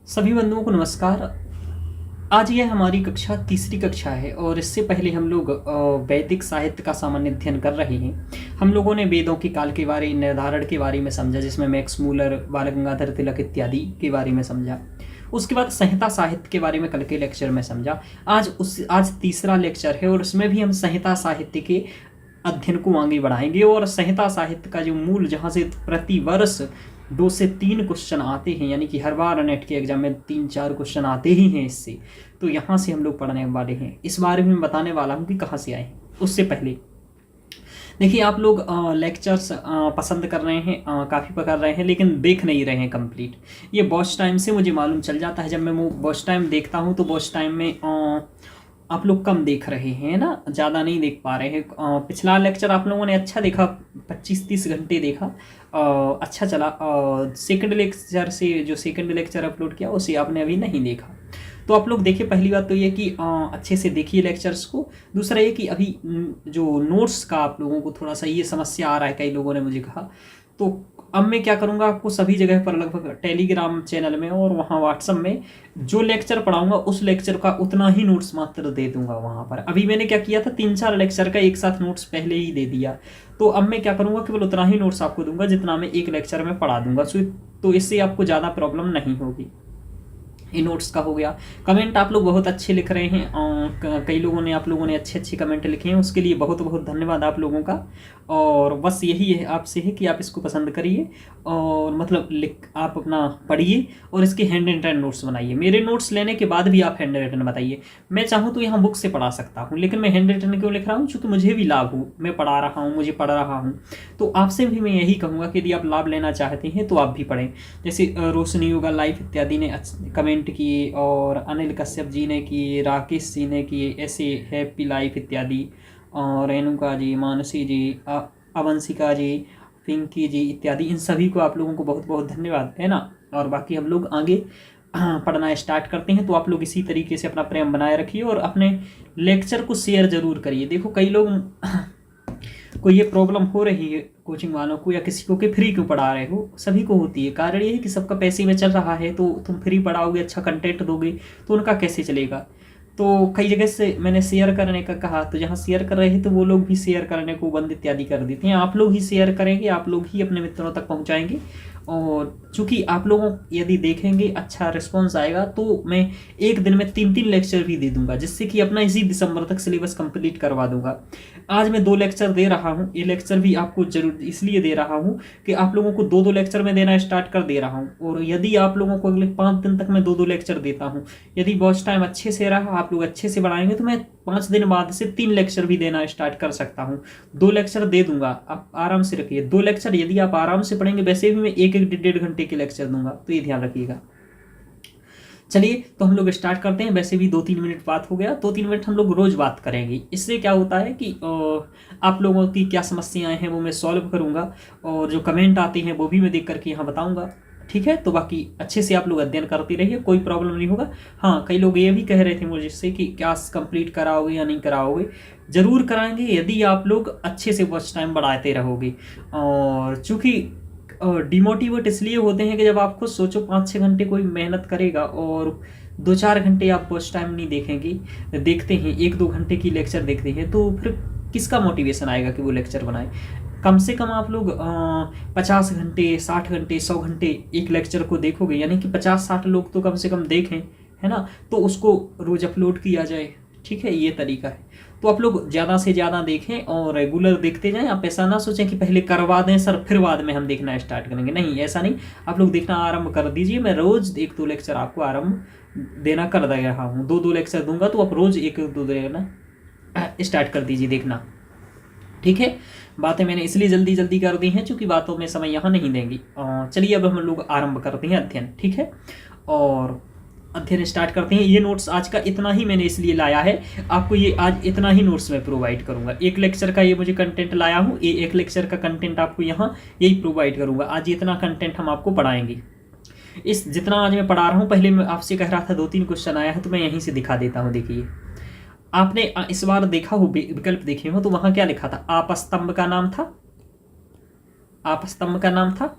सभी बंधुओं को नमस्कार। आज यह हमारी कक्षा तीसरी कक्षा है और इससे पहले हम लोग वैदिक साहित्य का सामान्य अध्ययन कर रहे हैं। हम लोगों ने वेदों के काल के बारे निर्धारण के बारे में समझा, जिसमें मैक्स मूलर, बाल गंगाधर तिलक इत्यादि के बारे में समझा। उसके बाद संहिता साहित्य के बारे में कल के लेक्चर में समझा। आज तीसरा लेक्चर है और उसमें भी हम संहिता साहित्य के अध्ययन को आगे बढ़ाएंगे। और संहिता साहित्य का जो मूल, जहाँ से प्रति वर्ष 2 से 3 क्वेश्चन आते हैं, यानी कि हर बार नेट के एग्जाम में 3-4 क्वेश्चन आते ही हैं इससे, तो यहाँ से हम लोग पढ़ने वाले हैं। इस बारे में बताने वाला हूँ कि कहाँ से आए। उससे पहले देखिए, आप लोग लेक्चर्स पसंद कर रहे हैं, काफ़ी पकड़ रहे हैं, लेकिन देख नहीं रहे हैं कंप्लीट। ये वॉच टाइम से मुझे मालूम चल जाता है। जब मैं वो वॉच टाइम देखता हूँ तो वॉच टाइम में आप लोग कम देख रहे हैं ना, ज़्यादा नहीं देख पा रहे हैं। पिछला लेक्चर आप लोगों ने अच्छा देखा, 25-30 घंटे देखा, अच्छा चला। सेकंड लेक्चर से जो सेकंड लेक्चर अपलोड किया उसे आपने अभी नहीं देखा, तो आप लोग देखिए। पहली बात तो ये कि अच्छे से देखिए लेक्चर्स को। दूसरा ये कि अभी जो नोट्स का आप लोगों को थोड़ा सा ये समस्या आ रहा है, कई लोगों ने मुझे कहा, तो अब मैं क्या करूँगा, आपको सभी जगह पर लगभग टेलीग्राम चैनल में और वहाँ व्हाट्सएप में जो लेक्चर पढ़ाऊँगा उस लेक्चर का उतना ही नोट्स मात्र दे दूंगा वहाँ पर। अभी मैंने क्या किया था, 3-4 लेक्चर का एक साथ नोट्स पहले ही दे दिया, तो अब मैं क्या करूँगा, केवल उतना ही नोट्स आपको दूंगा जितना मैं एक लेक्चर में पढ़ा दूंगा। तो इससे आपको ज़्यादा प्रॉब्लम नहीं होगी। ये नोट्स का हो गया। कमेंट आप लोग बहुत अच्छे लिख रहे हैं, कई लोगों ने, आप लोगों ने अच्छे अच्छे कमेंट लिखे हैं, उसके लिए बहुत बहुत धन्यवाद आप लोगों का। और बस यही है आपसे है कि आप इसको पसंद करिए और मतलब आप अपना पढ़िए और इसके हैंड रिटन नोट्स बनाइए। मेरे नोट्स लेने के बाद भी आप हैंड रिटन बताइए। मैं चाहूँ तो यहाँ बुक से पढ़ा सकता हूँ, लेकिन मैं हैंड रिटन क्यों लिख रहा हूँ, क्योंकि मुझे भी लाभ हो, मैं पढ़ा रहा हूँ, मुझे पढ़ रहा हूँ। तो आपसे भी मैं यही कहूँगा कि यदि आप लाभ लेना चाहते हैं तो आप भी पढ़ें। जैसे रोशनी योगा लाइफ इत्यादि ने कमेंट किए, और अनिल कश्यप जी ने किए, राकेश जी ने किए, ऐसे हैप्पी लाइफ इत्यादि, और रेणुका जी, मानसी जी, अवंसिका जी, पिंकी जी इत्यादि, इन सभी को आप लोगों को बहुत बहुत धन्यवाद, है ना। और बाकी हम लोग आगे पढ़ना स्टार्ट करते हैं, तो आप लोग इसी तरीके से अपना प्रेम बनाए रखिए और अपने लेक्चर को शेयर जरूर करिए। देखो, कई लोग को ये प्रॉब्लम हो रही है, कोचिंग वालों को या किसी को, कि फ्री क्यों पढ़ा रहे हो। सभी को होती है। कारण ये है कि सबका पैसे में चल रहा है, तो तुम फ्री पढ़ाओगे, अच्छा कंटेंट दोगे, तो उनका कैसे चलेगा। तो कई जगह से मैंने शेयर करने का कहा, तो जहाँ शेयर कर रहे हैं तो वो लोग भी शेयर करने को बंद इत्यादि कर देते हैं। आप लोग ही शेयर करेंगे, आप लोग ही अपने मित्रों तक पहुँचाएंगे, और चूंकि आप लोगों यदि देखेंगे अच्छा रिस्पॉन्स आएगा, तो मैं एक दिन में 3-3 लेक्चर भी दे दूंगा, जिससे कि अपना इसी दिसंबर तक सिलेबस कंप्लीट करवा दूंगा। आज मैं 2 लेक्चर दे रहा हूँ, ये लेक्चर भी आपको जरूर इसलिए दे रहा हूँ कि आप लोगों को 2-2 लेक्चर में देना स्टार्ट कर दे रहा हूँ। और यदि आप लोगों को अगले 5 दिन तक मैं 2-2 लेक्चर देता हूँ, यदि वॉच टाइम अच्छे से रहा, आप लोग अच्छे से बढ़ाएंगे, तो मैं 5 दिन बाद से 3 लेक्चर भी देना स्टार्ट कर सकता हूँ। 2 लेक्चर दे दूंगा, आप आराम से रखिए। 2 लेक्चर यदि आप आराम से पढ़ेंगे, वैसे भी मैं 1-1 घंटे के लेक्चर दूंगा, तो ये ध्यान रखिएगा। चलिए, तो हम लोग स्टार्ट करते हैं। वैसे भी 2-3 मिनट बात हो गया, 2-3 मिनट हम लोग रोज बात करेंगे। इससे क्या होता है कि आप लोगों की क्या समस्याएं हैं वो मैं सॉल्व करूंगा, और जो कमेंट आते हैं वो भी मैं देख करके यहाँ बताऊंगा। ठीक है, तो बाकी अच्छे से आप लोग अध्ययन करते रहिए, कोई प्रॉब्लम नहीं होगा। हाँ, कई लोग ये भी कह रहे थे मुझसे कि क्लास कंप्लीट कराओगे या नहीं कराओगे। जरूर कराएंगे यदि आप लोग अच्छे से वॉच टाइम बढ़ाते रहोगे। और चूंकि डिमोटिवेट इसलिए होते हैं कि जब आप खुद सोचो 5-6 घंटे कोई मेहनत करेगा और 2-4 घंटे आप वॉच टाइम नहीं देखेंगे, देखते हैं 1-2 घंटे की लेक्चर देखते हैं, तो फिर किसका मोटिवेशन आएगा कि वो लेक्चर बनाए। कम से कम आप लोग 50 घंटे, 60 घंटे, 100 घंटे एक लेक्चर को देखोगे, यानी कि 50-60 लोग तो कम से कम देखें, है ना, तो उसको रोज अपलोड किया जाए। ठीक है, ये तरीका है। तो आप लोग ज़्यादा से ज़्यादा देखें और रेगुलर देखते जाएं। आप ऐसा ना सोचें कि पहले करवा दें सर, फिर बाद में हम देखना स्टार्ट करेंगे। नहीं, ऐसा नहीं, आप लोग देखना आरंभ कर दीजिए। मैं रोज़ 1-2 लेक्चर आपको आरंभ देना कर दे रहा हूँ। 2-2 लेक्चर दूंगा, तो आप रोज़ 1-2 देना स्टार्ट कर दीजिए देखना। ठीक है, बातें मैंने इसलिए जल्दी जल्दी कर दी हैं क्योंकि बातों में समय यहाँ नहीं देंगी। चलिए, अब हम लोग आरंभ करते हैं अध्ययन। ठीक है, और अध्ययन स्टार्ट करते हैं। ये नोट्स आज का इतना ही मैंने इसलिए लाया है, आपको ये आज इतना ही नोट्स मैं प्रोवाइड करूंगा। एक लेक्चर का ये मुझे कंटेंट लाया हूँ, ये एक लेक्चर का कंटेंट आपको यहाँ यही प्रोवाइड करूंगा। आज इतना कंटेंट हम आपको पढ़ाएंगे। इस जितना आज मैं पढ़ा रहा हूँ, पहले मैं आपसे कह रहा था 2-3 क्वेश्चन आया है, तो मैं यहीं से दिखा देता हूँ। देखिए, आपने इस बार देखा हो, विकल्प देखे हो, तो वहां क्या लिखा था। आपस्तंभ का नाम था, आपस्तंभ का नाम था,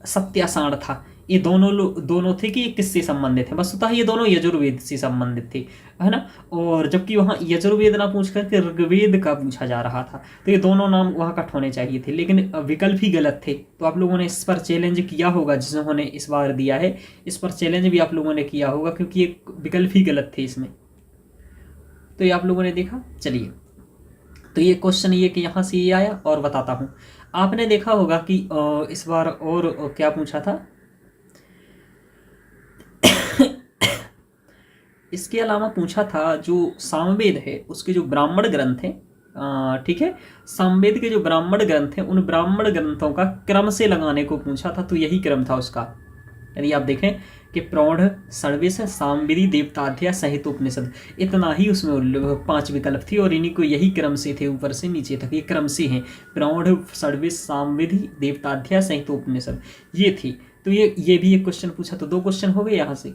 सत्यासाण था। ये दोनों थे कि ये किससे संबंधित है, वस्तुतः ये दोनों यजुर्वेद से संबंधित थे, है ना। और जबकि वहाँ यजुर्वेद ना पूछ करके ऋग्वेद का पूछा जा रहा था, तो ये दोनों नाम वहाँ कट होने चाहिए थे, लेकिन विकल्प ही गलत थे। तो आप लोगों ने इस पर चैलेंज किया होगा, जिन्होंने इस बार दिया है इस पर चैलेंज भी आप लोगों ने किया होगा, क्योंकि ये विकल्प ही गलत थे इसमें। तो ये आप लोगों ने देखा। चलिए, तो ये क्वेश्चन ये कि यहाँ से ये आया। और बताता हूँ, आपने देखा होगा कि इस बार और क्या पूछा था। इसके अलावा पूछा था जो सामवेद है उसके जो ब्राह्मण ग्रंथ हैं, ठीक है, सामवेद के जो ब्राह्मण ग्रंथ हैं उन ब्राह्मण ग्रंथों का क्रम से लगाने को पूछा था। तो यही क्रम था उसका। यदि आप देखें कि प्रौढ़, षड्विश, सामवेदी, देवताध्याय, संहितोपनिषद, इतना ही उसमें 5 विकल्प थी और इन्हीं को यही क्रम से थे, ऊपर से नीचे तक ये क्रम से हैं। प्रौढ़, षड्विश, सामवेदी, देवताध्याय, संहितोपनिषद, ये थी। तो ये भी एक क्वेश्चन पूछा, तो 2 क्वेश्चन हो गए यहाँ से।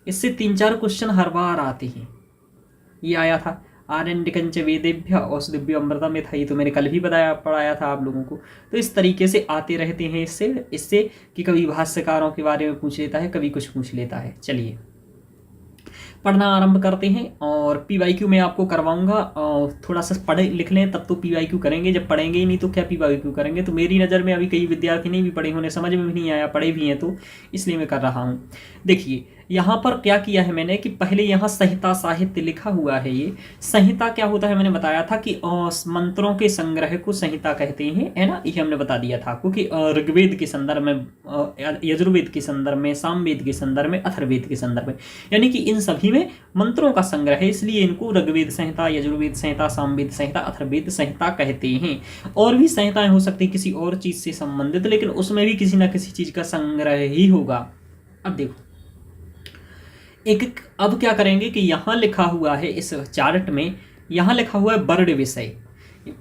इससे 3-4 क्वेश्चन हर बार आते हैं। ये आया था आरण्यकंच वेदेभ्य औषधिभ्य अमृतम में था, ये तो मैंने कल भी पढ़ाया था आप लोगों को। तो इस तरीके से आते रहते हैं इससे कि कभी भाष्यकारों के बारे में पूछ लेता है, कभी कुछ पूछ लेता है। चलिए पढ़ना आरंभ करते हैं। और पीवाईक्यू मैं आपको करवाऊंगा, और थोड़ा सा पढ़े लिख लें तब तो पीवाईक्यू करेंगे, जब पढ़ेंगे ही नहीं तो क्या पीवाईक्यू करेंगे। तो मेरी नज़र में अभी कई विद्यार्थी नहीं भी पढ़े होने, समझ में भी नहीं आया, पढ़े भी हैं, तो इसलिए मैं कर रहा हूँ। देखिए यहाँ पर क्या किया है मैंने कि पहले यहाँ संहिता साहित्य लिखा हुआ है। ये संहिता क्या होता है मैंने बताया था कि मंत्रों के संग्रह को संहिता कहते हैं, है ना, ये हमने बता दिया था। क्योंकि ऋग्वेद के संदर्भ में, यजुर्वेद के संदर्भ में, सामवेद के संदर्भ में, अथर्ववेद के संदर्भ में, यानी कि इन सभी में मंत्रों का संग्रह है, इसलिए इनको ऋग्वेद संहिता, यजुर्वेद संहिता, सामवेद संहिता, अथर्ववेद संहिता कहते हैं। और भी संहिताएं हो सकती हैं किसी और चीज से संबंधित, लेकिन उसमें भी किसी ना किसी चीज का संग्रह ही होगा। अब देखो एक अब क्या करेंगे कि यहाँ लिखा हुआ है इस चार्ट में, यहाँ लिखा हुआ है वर्ण विषय।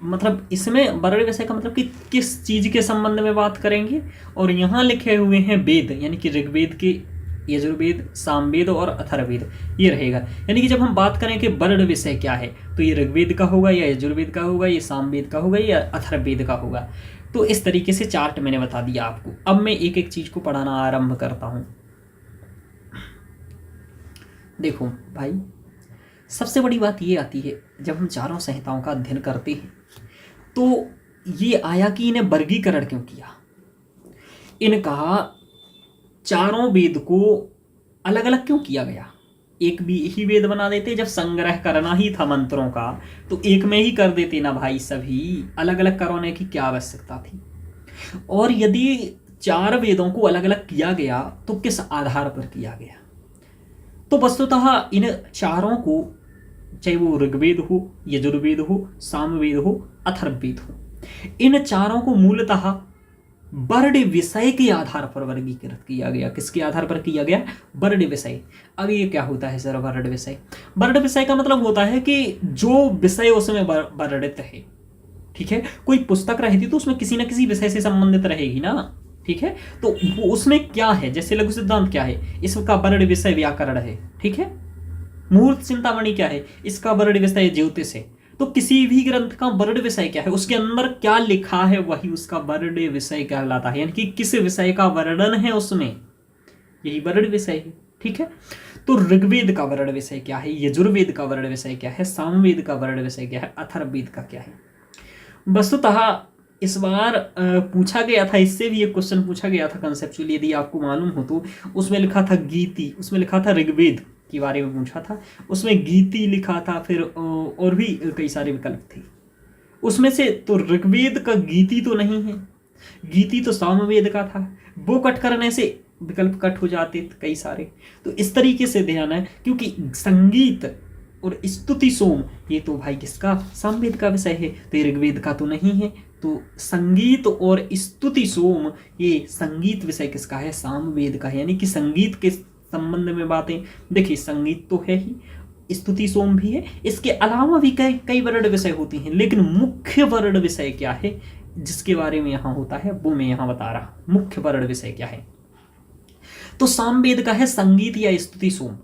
मतलब इसमें वर्ण विषय का मतलब कि किस चीज के संबंध में बात करेंगे। और यहाँ लिखे हुए हैं वेद, यानी कि ऋग्वेद के, यजुर्वेद, सामवेद और अथर्ववेद, ये रहेगा। यानी कि जब हम बात करें कि वर्ण विषय क्या है, तो ये ऋग्वेद का होगा, या यजुर्वेद का होगा, ये सामवेद का होगा, या अथर्ववेद का होगा। तो इस तरीके से चार्ट मैंने बता दिया आपको। अब मैं एक एक चीज को पढ़ाना आरंभ करता हूँ। देखो भाई, सबसे बड़ी बात ये आती है जब हम चारों संहिताओं का अध्ययन करते हैं, तो ये आया कि इन्हें वर्गीकरण क्यों किया। इनका चारों वेद को अलग अलग क्यों किया गया। एक भी ही वेद बना देते, जब संग्रह करना ही था मंत्रों का तो एक में ही कर देते ना भाई, सभी अलग अलग करवाने की क्या आवश्यकता थी। और यदि 4 वेदों को अलग अलग किया गया तो किस आधार पर किया गया। तो वस्तुतः इन चारों को, चाहे वो ऋग्वेद हो, यजुर्वेद हो, सामवेद हो, अथर्ववेद हो, इन चारों को मूलतः वर्ण विषय के आधार पर वर्गीकृत किया गया। किसके आधार पर किया गया? वर्ण विषय। अब ये क्या होता है सर वर्ण विषय? वर्ण विषय का मतलब होता है कि जो विषय उसमें वर्णित है, ठीक है। कोई पुस्तक रहती तो उसमें किसी न किसी विषय से संबंधित रहेगी ना, ठीक है। तो वो उसमें क्या है, जैसे लघु सिद्धांत क्या है, इसका वर्ण विषय व्याकरण है, ठीक है। मूर्त चिंतामणि क्या है, इसका वर्ण विषय ज्योतिष है। तो किसी भी ग्रंथ का वर्ण विषय क्या है, उसके अंदर क्या लिखा है वही उसका वर्ण विषय कहलाता है, यानी कि किस विषय का वर्णन है उसमें, यही वर्ण विषय है, ठीक है। तो ऋग्वेद का वर्ण विषय क्या है, यजुर्वेद का वर्ण विषय क्या है, सामवेद का वर्ण विषय क्या है, अथर्ववेद का क्या है। वस्तुतः इस बार पूछा गया था, इससे भी एक क्वेश्चन पूछा गया था कंसेप्चुअली, यदि आपको मालूम हो तो। उसमें लिखा था गीति, उसमें लिखा था ऋग्वेद के बारे में पूछा था, उसमें गीति लिखा था, फिर और भी कई सारे विकल्प थे उसमें से। तो ऋग्वेद का गीति तो नहीं है, गीति तो सामवेद का था, वो कट करने से विकल्प कट हो जाते कई सारे। तो इस तरीके से ध्यान है, क्योंकि संगीत और स्तुति सोम ये तो भाई किसका, सामवेद का विषय है, तो ऋग्वेद का तो नहीं है। तो संगीत और स्तुति सोम, ये संगीत विषय किसका है, सामवेद का है। यानी कि संगीत के संबंध में बातें, देखिए संगीत तो है ही, स्तुति सोम भी है, इसके अलावा भी कई वर्ण विषय होते हैं, लेकिन मुख्य वर्ण विषय क्या है जिसके बारे में यहाँ होता है वो मैं यहाँ बता रहा हूँ। मुख्य वर्ण विषय क्या है, तो सामवेद का है संगीत या स्तुति सोम,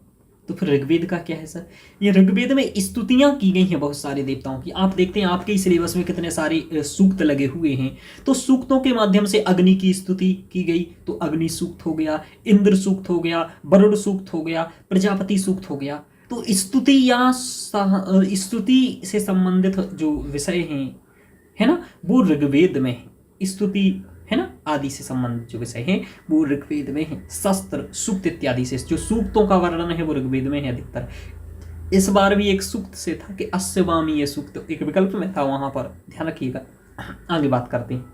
तो फिर ऋग्वेद का क्या है सर? ये ऋग्वेद में स्तुतियां की गई हैं बहुत सारे देवताओं की। आप देखते हैं आपके सिलेबस में कितने सारे सूक्त लगे हुए हैं। तो सूक्तों के माध्यम से अग्नि की स्तुति की गई, तो अग्नि सूक्त हो गया, इंद्र सूक्त हो गया, वरुण सूक्त हो गया, प्रजापति सूक्त हो गया। तो स्तुति या स्तुति से संबंधित जो विषय हैं, है ना, वो ऋग्वेद में है। स्तुति, है ना, आदि से संबंधित जो विषय हैं वो ऋग्वेद में है। शस्त्र, सूक्त इत्यादि से जो सूक्तों का वर्णन है वो ऋग्वेद में है अधिकतर। इस बार भी एक सूक्त से था कि अस्यवामी, ये सूक्त एक विकल्प में था, वहां पर ध्यान रखिएगा। आगे बात करते हैं।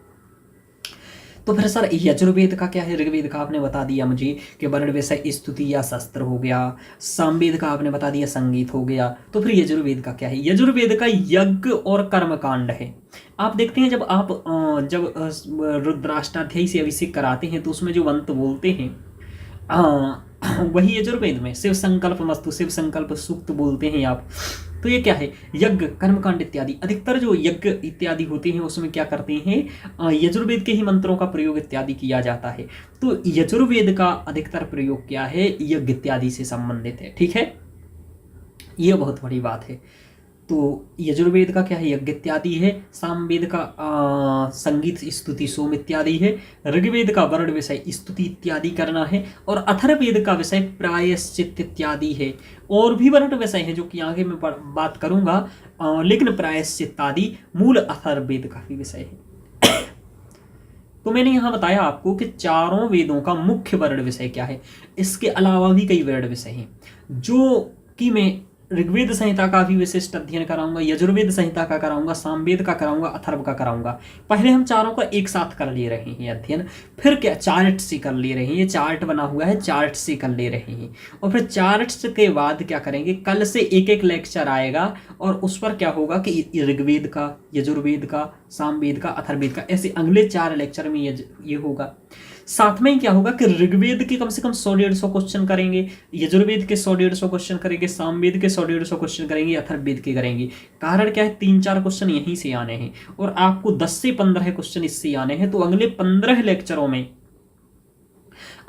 तो फिर सर यजुर्वेद का क्या है? ऋग्वेद का आपने बता दिया मुझे कि वर्ण विषय स्तुति या शस्त्र हो गया। सामवेद का आपने बता दिया संगीत हो गया। तो फिर यजुर्वेद का क्या है? यजुर्वेद का यज्ञ और कर्मकांड है। आप देखते हैं जब रुद्राष्टाध्यायी से अभिषेक कराते हैं तो उसमें जो मंत्र बोलते हैं वही यजुर्वेद में शिव संकल्प मस्तु, शिव संकल्प सूक्त बोलते हैं आप। तो ये क्या है? यज्ञ, कर्मकांड इत्यादि। अधिकतर जो यज्ञ इत्यादि होते हैं उसमें क्या करते हैं, यजुर्वेद के ही मंत्रों का प्रयोग इत्यादि किया जाता है। तो यजुर्वेद का अधिकतर प्रयोग क्या है? यज्ञ इत्यादि से संबंधित है। ठीक है, यह बहुत बड़ी बात है। तो यजुर्वेद का क्या है? यज्ञ इत्यादि है। सामवेद का संगीत, स्तुति, सोम इत्यादि है। ऋग्वेद का वर्ण विषय स्तुति इत्यादि करना है। और अथर्ववेद का विषय प्रायश्चित इत्यादि है। और भी वर्ण विषय है जो कि आगे मैं बात करूंगा, लेकिन प्रायश्चित आदि मूल अथर्ववेद का ही विषय है। तो मैंने यहाँ बताया आपको कि चारों वेदों का मुख्य वर्ण विषय क्या है। इसके अलावा भी कई वर्ण विषय हैं जो कि मैं ऋग्वेद संहिता का भी विशिष्ट अध्ययन कराऊंगा, यजुर्वेद संहिता का कराऊंगा, सामवेद का कराऊंगा, अथर्व का कराऊंगा। पहले हम चारों का एक साथ कर ले रहे हैं अध्ययन, फिर क्या चार्ट से कर ले रहे हैं। ये चार्ट बना हुआ है, चार्ट से कर ले रहे हैं। और फिर चार्ट्स के बाद क्या करेंगे, कल से एक एक लेक्चर आएगा और उस पर क्या होगा कि ऋग्वेद का, यजुर्वेद का, सामवेद का, अथर्ववेद का, ऐसे अगले 4 लेक्चर में ये होगा। साथ में ही क्या होगा कि ऋग्वेद के कम से कम 100-150 क्वेश्चन करेंगे, यजुर्वेद के 100-150 क्वेश्चन करेंगे, सामवेद के 100-150 क्वेश्चन करेंगे, अथर्ववेद के करेंगे। कारण क्या है? 3-4 क्वेश्चन यहीं से आने हैं और आपको 10 से 15 क्वेश्चन इससे आने हैं। तो अगले 15 लेक्चरों में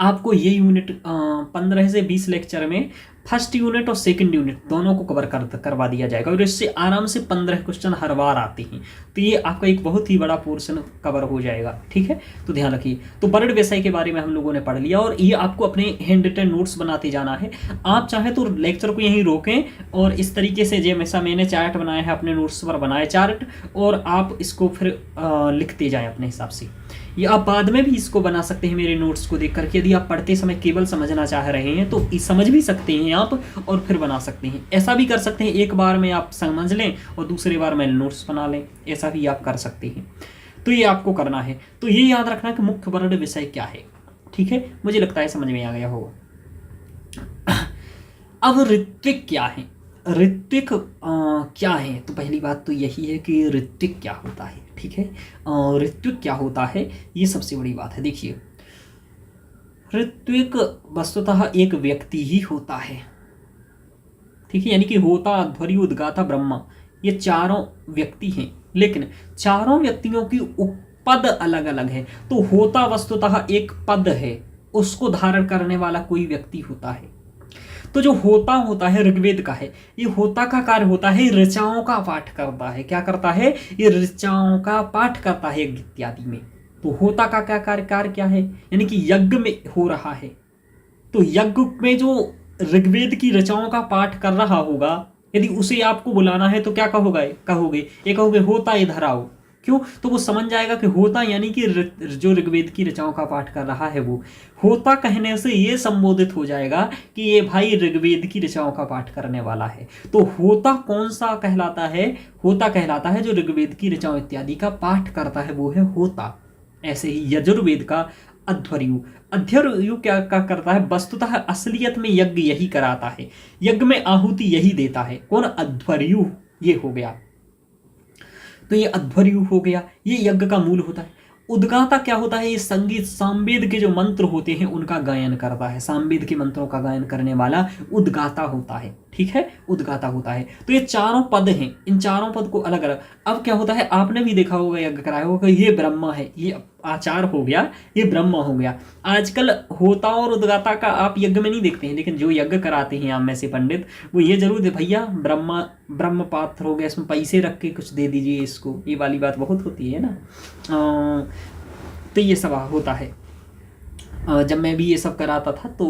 आपको ये यूनिट 15 से 20 लेक्चर में फर्स्ट यूनिट और सेकंड यूनिट दोनों को कवर करवा दिया जाएगा और इससे आराम से 15 क्वेश्चन हर बार आते हैं। तो ये आपका एक बहुत ही बड़ा पोर्शन कवर हो जाएगा। ठीक है, तो ध्यान रखिए। तो वर्ण विषय के बारे में हम लोगों ने पढ़ लिया और ये आपको अपने हैंड रिटन नोट्स बनाते जाना है। आप चाहे तो लेक्चर को यहीं रोकें और इस तरीके से जैसा मैंने चार्ट बनाया है अपने नोट्स पर बनाए चार्ट, और आप इसको फिर लिखते जाएं अपने हिसाब से। ये आप बाद में भी इसको बना सकते हैं मेरे नोट्स को देख करके। यदि आप पढ़ते समय केवल समझना चाह रहे हैं तो समझ भी सकते हैं आप और फिर बना सकते हैं। ऐसा भी कर सकते हैं, एक बार में आप समझ लें और दूसरी बार में नोट्स बना लें, ऐसा भी आप कर सकते हैं। तो ये आपको करना है। तो ये याद रखना कि मुख्य वर्ण विषय क्या है। ठीक है, मुझे लगता है समझ में आ गया होगा। अब ऋत्विक क्या है? ऋत्विक क्या है? तो पहली बात तो यही है कि ऋत्विक क्या होता है। ठीक है, ऋत्विक क्या होता है ये सबसे बड़ी बात है। देखिए, ऋत्विक वस्तुतः एक व्यक्ति ही होता है। ठीक है, यानी कि होता, अध्वर्यु, उद्गाता, ब्रह्मा, ये चारों व्यक्ति हैं, लेकिन चारों व्यक्तियों की उपपद अलग अलग है। तो होता वस्तुतः एक पद है, उसको धारण करने वाला कोई व्यक्ति होता है। तो जो होता है ऋग्वेद का है। ये होता का कार्य होता है ऋचाओं का पाठ करता है। क्या करता है? ये ऋचाओं का पाठ करता है यज्ञ इत्यादि में। तो होता का क्या कार्य क्या है? यानी कि यज्ञ में हो रहा है। तो यज्ञ में जो ऋग्वेद की ऋचाओं का पाठ कर रहा होगा, यदि उसे आपको बुलाना है तो क्या कहोगे? ये कहोगे होता इधर आओ। क्यों? तो वो समझ जाएगा कि होता यानी कि जो ऋग्वेद की ऋचाओं का पाठ कर रहा है वो होता कहने से ये संबोधित हो जाएगा कि ये भाई ऋग्वेद की ऋचाओं का पाठ करने वाला है। तो होता कौन सा कहलाता है? होता कहलाता है जो ऋग्वेद की ऋचाओं इत्यादि का पाठ करता है, वो है होता। ऐसे ही यजुर्वेद का अध्वर्यु क्या करता है? वस्तुतः असलियत में यज्ञ यही कराता है, यज्ञ में आहुति यही देता है। कौन? अध्वर्यु। ये हो गया, तो ये अध्वर्यु हो गया, ये यज्ञ का मूल होता है। उद्गाता क्या होता है? ये संगीत, सामवेद के जो मंत्र होते हैं उनका गायन करता है। सामवेद के मंत्रों का गायन करने वाला उद्गाता होता है। ठीक है, उद्गाता होता है। तो ये चारों पद हैं, इन चारों पद को अलग अलग। अब क्या होता है, आपने भी देखा होगा, यज्ञ कराया होगा, ये ब्रह्मा है, ये आचार हो गया, ये ब्रह्मा हो गया। आजकल होता और उद्गाता का आप यज्ञ में नहीं देखते हैं, लेकिन जो यज्ञ कराते हैं आप में से पंडित, वो ये जरूर दे भैया ब्रह्मा ब्रह्म पात्र हो गया, इसमें पैसे रख के कुछ दे दीजिए इसको, ये वाली बात बहुत होती है ना। तो ये सब होता है। जब मैं भी ये सब कराता था तो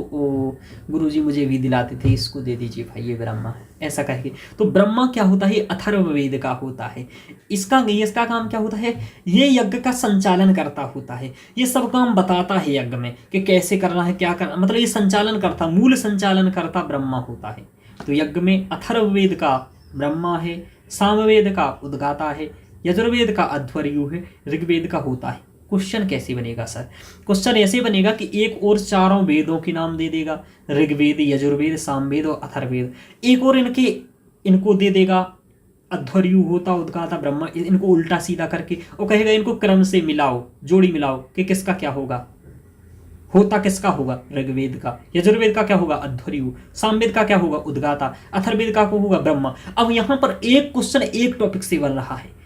गुरुजी मुझे भी दिलाते थे, इसको दे दीजिए भाई ये ब्रह्मा है, ऐसा कह के। तो ब्रह्मा क्या होता है, अथर्ववेद का होता है। इसका काम क्या होता है, ये यज्ञ का संचालन करता होता है, ये सब काम बताता है यज्ञ में कि कैसे करना है, क्या करना, मतलब ये संचालन करता, मूल संचालन करता ब्रह्मा होता है। तो यज्ञ में अथर्ववेद का ब्रह्मा है, सामवेद का उद्गाता है, यजुर्वेद का अध्वर्यु है, ऋग्वेद का होता है। क्वेश्चन कैसे बनेगा सर, क्वेश्चन ऐसे बनेगा कि एक और चारों वेदों के नाम दे देगा, ऋग्वेद, यजुर्वेद, सामवेद और अथर्ववेद। एक और इनको दे देगा, अध्वर्यु होता, उद्गाता, ब्रह्मा, इनको उल्टा सीधा करके, और कहेगा इनको क्रम से मिलाओ, जोड़ी मिलाओ कि किसका क्या होगा, होता किसका होगा, ऋग्वेद का, यजुर्वेद का क्या होगा, अध्वर्यु, सामवेद का क्या होगा, उद्गाता, अथर्ववेद का होगा ब्रह्मा। अब यहां पर एक क्वेश्चन एक टॉपिक से बन रहा है।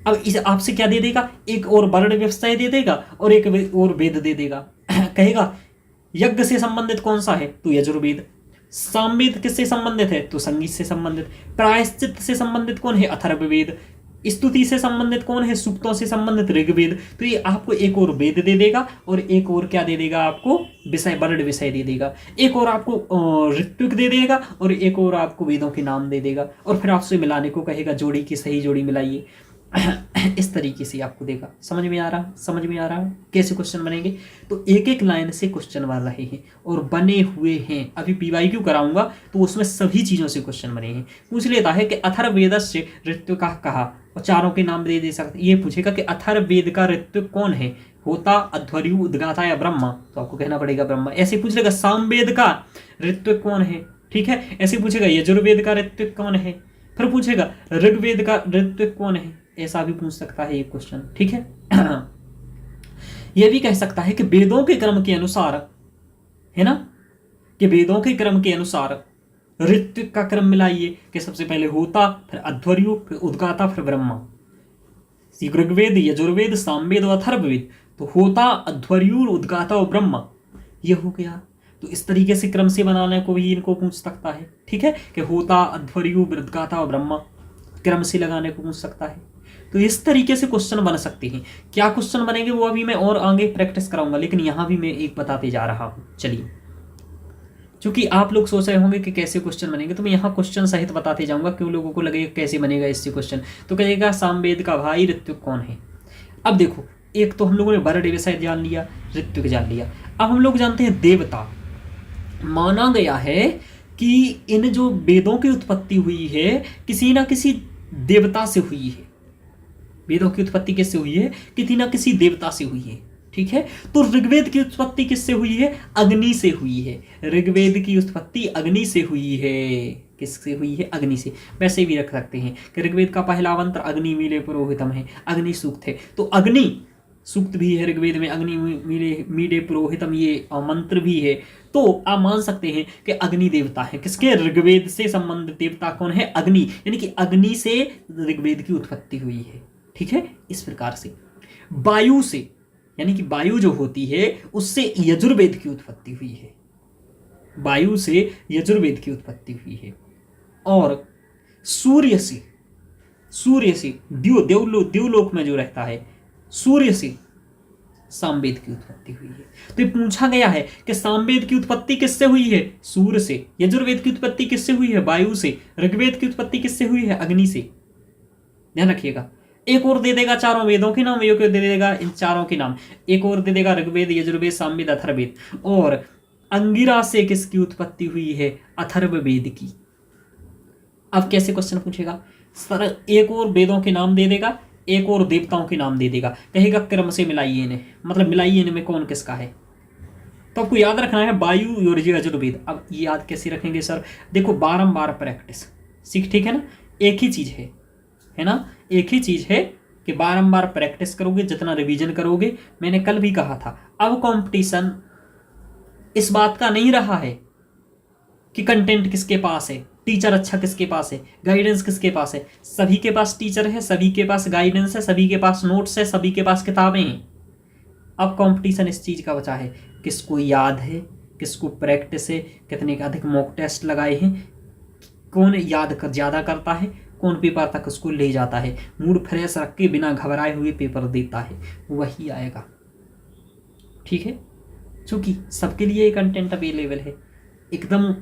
अब इसे आपसे क्या दे देगा, एक और वर्ण व्यवसाय दे देगा और एक और वेद दे देगा। कहेगा यज्ञ से संबंधित कौन सा है, तो यजुर्वेद। सामवेद किससे संबंधित है, तो संगीत से संबंधित। प्रायश्चित से संबंधित कौन है, अथर्ववेद। स्तुति से संबंधित कौन है, सूक्तों से संबंधित ऋग्वेद। तो ये आपको एक और वेद दे देगा और एक और क्या दे देगा, आपको विषय, वर्ण विषय दे देगा। एक और आपको ऋत्विक दे देगा और एक और आपको वेदों के नाम दे देगा, और फिर आपसे मिलाने को कहेगा, जोड़ी की सही जोड़ी मिलाइए। इस तरीके से आपको देगा। समझ में आ रहा, समझ में आ रहा कैसे क्वेश्चन बनेंगे। तो एक एक लाइन से क्वेश्चन बन रहे हैं और बने हुए हैं। अभी पीवाईक्यू कराऊंगा तो उसमें सभी चीजों से क्वेश्चन बने हैं। पूछ लेता है कि अथर्ववेदस्य ऋत्विकः कहा, और चारों के नाम दे सकते। ये पूछेगा कि अथर्ववेद का ऋत्विक कौन है, होता, अध्वर्यु, उद्गाता या ब्रह्मा, तो आपको कहना पड़ेगा ब्रह्मा। ऐसे पूछ लेगा सामवेद का ऋत्विक कौन है, ठीक है। ऐसे पूछेगा यजुर्वेद का ऋत्विक कौन है, फिर पूछेगा ऋग्वेद का ऋत्विक कौन है, ऐसा भी पूछ सकता है ये क्वेश्चन, ठीक है। यह भी कह सकता है कि वेदों के क्रम के अनुसार, है ना, कि वेदों के क्रम के अनुसार ऋत्विक का क्रम मिलाइए, कि सबसे पहले होता, फिर अध्वर्यु, फिर उद्गाता, फिर ब्रह्मा। ऋग्वेद, यजुर्वेद, सामवेद और अथर्ववेद, तो होता, अध्वर्यु, उद्गाता और ब्रह्मा, ये हो गया। तो इस तरीके से क्रम से बनाने को भी इनको पूछ सकता है, ठीक है, कि होता, अध्वर्यु, उद्गाता और ब्रह्मा, क्रम से लगाने को पूछ सकता है। तो इस तरीके से क्वेश्चन बन सकते हैं। क्या क्वेश्चन बनेंगे वो अभी मैं और आगे प्रैक्टिस कराऊंगा, लेकिन यहां भी मैं एक बताते जा रहा हूं। चलिए, क्योंकि आप लोग सोच रहे होंगे कि कैसे क्वेश्चन बनेंगे, तो मैं यहाँ क्वेश्चन सहित बताते जाऊंगा, क्यों लोगों को लगेगा कैसे बनेगा इससे क्वेश्चन। तो कहेगा सामवेद का भाई ऋत्विक कौन है। अब देखो, एक तो हम लोगों ने वर्ण विषय जान लिया, ऋत्विक जान लिया। अब हम लोग जानते हैं देवता। माना गया है कि इन जो वेदों की उत्पत्ति हुई है, किसी ना किसी देवता से हुई है। वेदों की उत्पत्ति किससे हुई है, किसी ना किसी देवता से हुई है, ठीक है। तो ऋग्वेद की उत्पत्ति किससे हुई है, अग्नि से हुई है। ऋग्वेद की उत्पत्ति अग्नि से हुई है। किससे हुई है, अग्नि से। वैसे भी रख सकते हैं कि ऋग्वेद का पहला मंत्र अग्नि मीले पुरोहितम है, अग्नि सूक्त है। तो अग्नि सूक्त भी है ऋग्वेद में, अग्नि मीले पुरोहितम ये मंत्र भी है। तो आप मान सकते हैं कि अग्नि देवता है। किसके, ऋग्वेद से संबंधित देवता कौन है, अग्नि, यानी कि अग्नि से ऋग्वेद की उत्पत्ति हुई है, ठीक है। इस प्रकार से वायु से, यानी कि वायु जो होती है उससे यजुर्वेद की उत्पत्ति हुई है। वायु से यजुर्वेद की उत्पत्ति हुई है। और सूर्य से देवलोक में जो रहता है, सूर्य से सामवेद की उत्पत्ति हुई है। तो ये पूछा गया है कि सामवेद की उत्पत्ति किससे हुई है, सूर्य से। यजुर्वेद की उत्पत्ति किससे हुई है, वायु से। ऋग्वेद की उत्पत्ति किससे हुई है, अग्नि से। ध्यान रखिएगा। एक और दे देगा चारों वेदों के नाम, एक और दे देगा इन चारों के नाम, एक और दे देगा ऋग्वेद, यजुर्वेद, सामवेद, अथर्ववेद। और अंगिरा से किसकी उत्पत्ति हुई है, अथर्ववेद की। अब कैसे क्वेश्चन पूछेगा सर, एक और वेदों के नाम दे देगा, एक और देवताओं के नाम दे देगा, कहेगा क्रम से मिलाइए इन्हें, मतलब मिलाइए इनमें कौन किसका है। तो आपको याद रखना है वायु और यजुर्वेद। अब ये याद कैसे रखेंगे सर, देखो बारंबार प्रैक्टिस सीख, ठीक है ना। एक ही चीज है ना, एक ही चीज है कि बारंबार प्रैक्टिस करोगे, जितना रिवीजन करोगे। मैंने कल भी कहा था, अब कंपटीशन इस बात का नहीं रहा है कि कंटेंट किसके पास है, टीचर अच्छा किसके पास है, गाइडेंस किसके पास है। सभी के पास टीचर है, सभी के पास गाइडेंस है, सभी के पास नोट्स है, सभी के पास किताबें हैं। अब कंपटीशन इस चीज़ का बचा है, किसको याद है, किसको प्रैक्टिस है, कितने अधिक मॉक टेस्ट लगाए हैं, कौन याद कर ज़्यादा करता है, कौन पेपर तक उसको ले जाता है, मूड फ्रेश रख के बिना घबराए हुए पेपर देता है, वही आएगा। ठीक है, क्योंकि सबके लिए कंटेंट अवेलेबल है, एकदम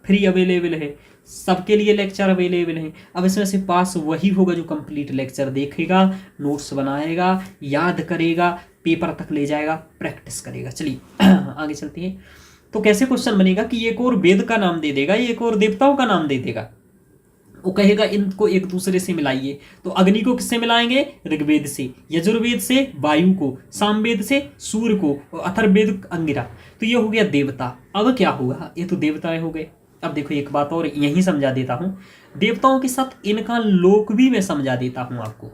फ्री अवेलेबल है, सबके लिए लेक्चर अवेलेबल है। अब इसमें से पास वही होगा जो कंप्लीट लेक्चर देखेगा, नोट्स बनाएगा, याद करेगा, पेपर तक ले जाएगा, प्रैक्टिस करेगा। चलिए आगे चलते हैं। तो कैसे क्वेश्चन बनेगा कि एक और वेद का नाम दे देगा, एक और देवताओं का नाम दे देगा, वो कहेगा इनको एक दूसरे से मिलाइए। तो अग्नि को किससे मिलाएंगे, ऋग्वेद से, यजुर्वेद से वायु को, सामवेद से सूर्य को, और अथर्ववेद अंगिरा। तो ये हो गया देवता। अब क्या हुआ, ये तो देवताएं हो गए। अब देखो एक बात और यही समझा देता हूं, देवताओं के साथ इनका लोक भी मैं समझा देता हूं आपको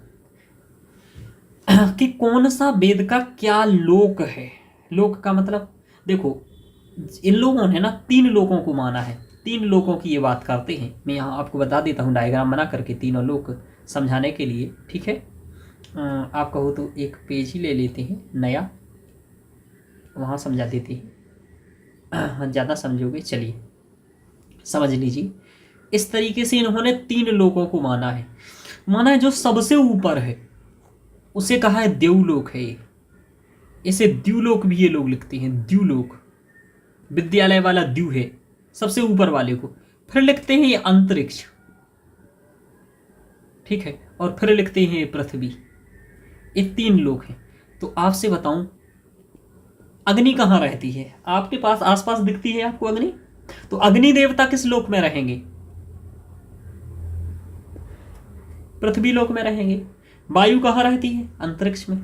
कि कौन सा वेद का क्या लोक है। लोक का मतलब देखो, इन लोगों ने ना 3 लोकों को माना है, 3 लोकों की ये बात करते हैं। मैं यहाँ आपको बता देता हूँ डायग्राम बना करके, तीनों लोक समझाने के लिए। ठीक है, आप कहो तो एक पेज ही ले लेते हैं नया, वहाँ समझा देते हैं, ज़्यादा समझोगे। चलिए समझ लीजिए, इस तरीके से इन्होंने 3 लोकों को माना है। माना है जो सबसे ऊपर है उसे कहा है देवलोक है। इसे द्युलोक भी ये लोग लिखते हैं, द्युलोक, विद्यालय वाला द्यू है सबसे ऊपर वाले को। फिर लिखते हैं ये अंतरिक्ष, ठीक है, और फिर लिखते हैं ये पृथ्वी। ये 3 लोक हैं। तो आपसे बताऊं, अग्नि कहाँ रहती है, आपके पास आसपास दिखती है आपको अग्नि? तो अग्नि देवता किस लोक में रहेंगे, पृथ्वी लोक में रहेंगे। वायु कहाँ रहती है, अंतरिक्ष में।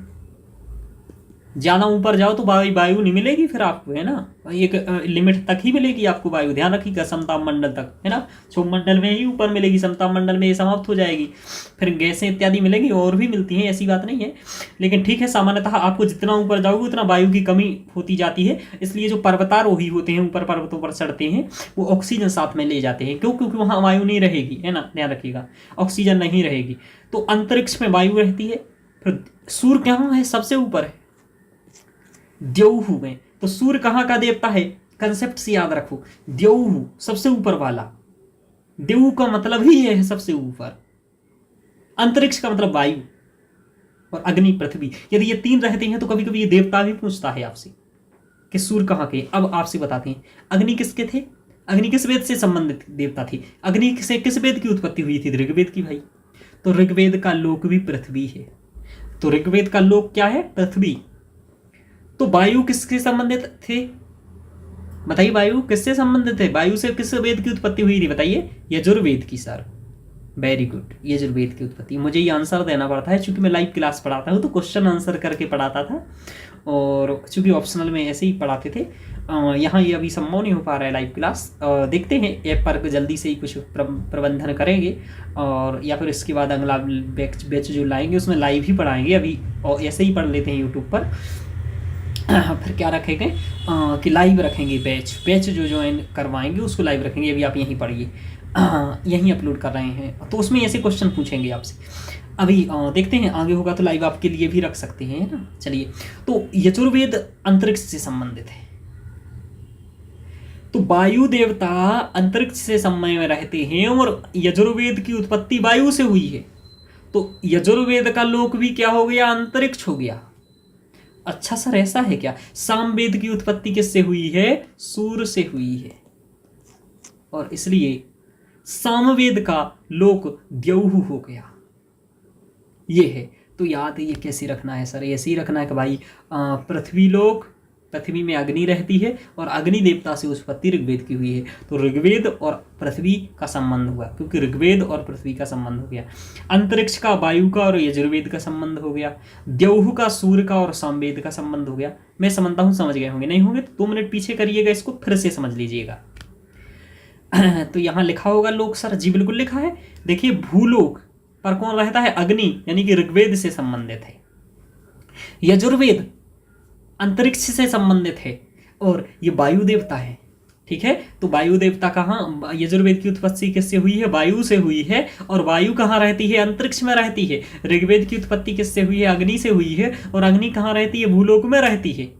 ज्यादा ऊपर जाओ तो वायु नहीं मिलेगी फिर आपको, है ना, एक लिमिट तक ही मिलेगी आपको वायु, ध्यान रखिएगा, समताप मंडल तक, है ना। क्षोभ मंडल में ही ऊपर मिलेगी, समताप मंडल में ये समाप्त हो जाएगी, फिर गैसें इत्यादि मिलेगी, और भी मिलती हैं, ऐसी बात नहीं है। लेकिन ठीक है, सामान्यतः आपको जितना ऊपर जाओगे उतना वायु की कमी होती जाती है। इसलिए जो पर्वतारोही होते हैं, ऊपर पर्वतों पर चढ़ते हैं, वो ऑक्सीजन साथ में ले जाते हैं। क्यों? क्योंकि वहाँ वायु नहीं रहेगी, है ना, ध्यान रखिएगा, ऑक्सीजन नहीं रहेगी। तो अंतरिक्ष में वायु रहती है। फिर सूर्य कहाँ है, सबसे ऊपर है, द्यौहु में। तो सूर्य कहाँ का देवता है, कंसेप्ट से याद रखो, द्यौहु सबसे ऊपर वाला। देव का मतलब ही है सबसे ऊपर, अंतरिक्ष का मतलब वायु, और अग्नि पृथ्वी। यदि ये 3 रहते हैं तो कभी कभी ये देवता भी पूछता है आपसे कि सूर्य कहाँ के। अब आपसे बताते हैं अग्नि किसके थे, अग्नि किस वेद से संबंधित देवता थी, अग्नि से किस वेद की उत्पत्ति हुई थी, ऋग्वेद की भाई। तो ऋग्वेद का लोक भी पृथ्वी है। तो ऋग्वेद का लोक क्या है, पृथ्वी। तो वायु किससे संबंधित थे, बताइए, वायु किससे संबंधित है, वायु से किस वेद की उत्पत्ति हुई थी, बताइए, यजुर्वेद की। सर वेरी गुड, यजुर्वेद की उत्पत्ति। मुझे ये आंसर देना पड़ता है क्योंकि मैं लाइव क्लास पढ़ाता हूँ, तो क्वेश्चन आंसर करके पढ़ाता था, और चूंकि ऑप्शनल में ऐसे ही पढ़ाते थे। यहाँ ये अभी संभव नहीं हो पा रहा है लाइव क्लास। देखते हैं ऐप पर जल्दी से ही कुछ प्रबंधन करेंगे, और या फिर इसके बाद अगला बैच जो लाएंगे उसमें लाइव ही पढ़ाएंगे। अभी और ऐसे ही पढ़ लेते हैं यूट्यूब पर, फिर क्या रखेंगे कि लाइव रखेंगे, बैच जो ज्वाइन करवाएंगे उसको लाइव रखेंगे। अभी आप यहीं पढ़िए, यहीं अपलोड कर रहे हैं, तो उसमें ऐसे क्वेश्चन पूछेंगे आपसे। अभी देखते हैं आगे होगा तो लाइव आपके लिए भी रख सकते हैं, है ना। चलिए, तो यजुर्वेद अंतरिक्ष से संबंधित है। तो वायु देवता अंतरिक्ष से समय में रहते हैं, और यजुर्वेद की उत्पत्ति वायु से हुई है। तो यजुर्वेद का लोक भी क्या हो गया, अंतरिक्ष हो गया। अच्छा सर, ऐसा है क्या? सामवेद की उत्पत्ति किससे हुई है, सूर्य से हुई है, और इसलिए सामवेद का लोक द्यौहु हो गया। ये है। तो याद ये कैसे रखना है सर, ऐसे ही रखना है कि भाई पृथ्वी लोक, पृथ्वी में अग्नि रहती है, और अग्नि देवता से उत्पत्ति ऋग्वेद की हुई है। तो ऋग्वेद और पृथ्वी का संबंध हुआ, क्योंकि ऋग्वेद और पृथ्वी का संबंध हो गया। अंतरिक्ष का वायु का और यजुर्वेद का संबंध हो गया। द्यौहु का सूर्य का और सामवेद का संबंध हो गया। मैं समझता हूँ समझ गए होंगे, नहीं होंगे तो 2 मिनट पीछे करिएगा, इसको फिर से समझ लीजिएगा। तो यहाँ लिखा होगा लोक सर, जी बिल्कुल लिखा है। देखिए, भूलोक पर कौन रहता है, अग्नि, यानी कि ऋग्वेद से संबंधित है। यजुर्वेद अंतरिक्ष से संबंधित है, और ये वायु देवता है। ठीक है। तो वायु देवता कहाँ, यजुर्वेद की उत्पत्ति किससे हुई है, वायु से हुई है। और वायु कहाँ रहती है, अंतरिक्ष में रहती है। ऋग्वेद की उत्पत्ति किससे हुई है, अग्नि से हुई है। और अग्नि कहाँ रहती है, भूलोक में रहती है।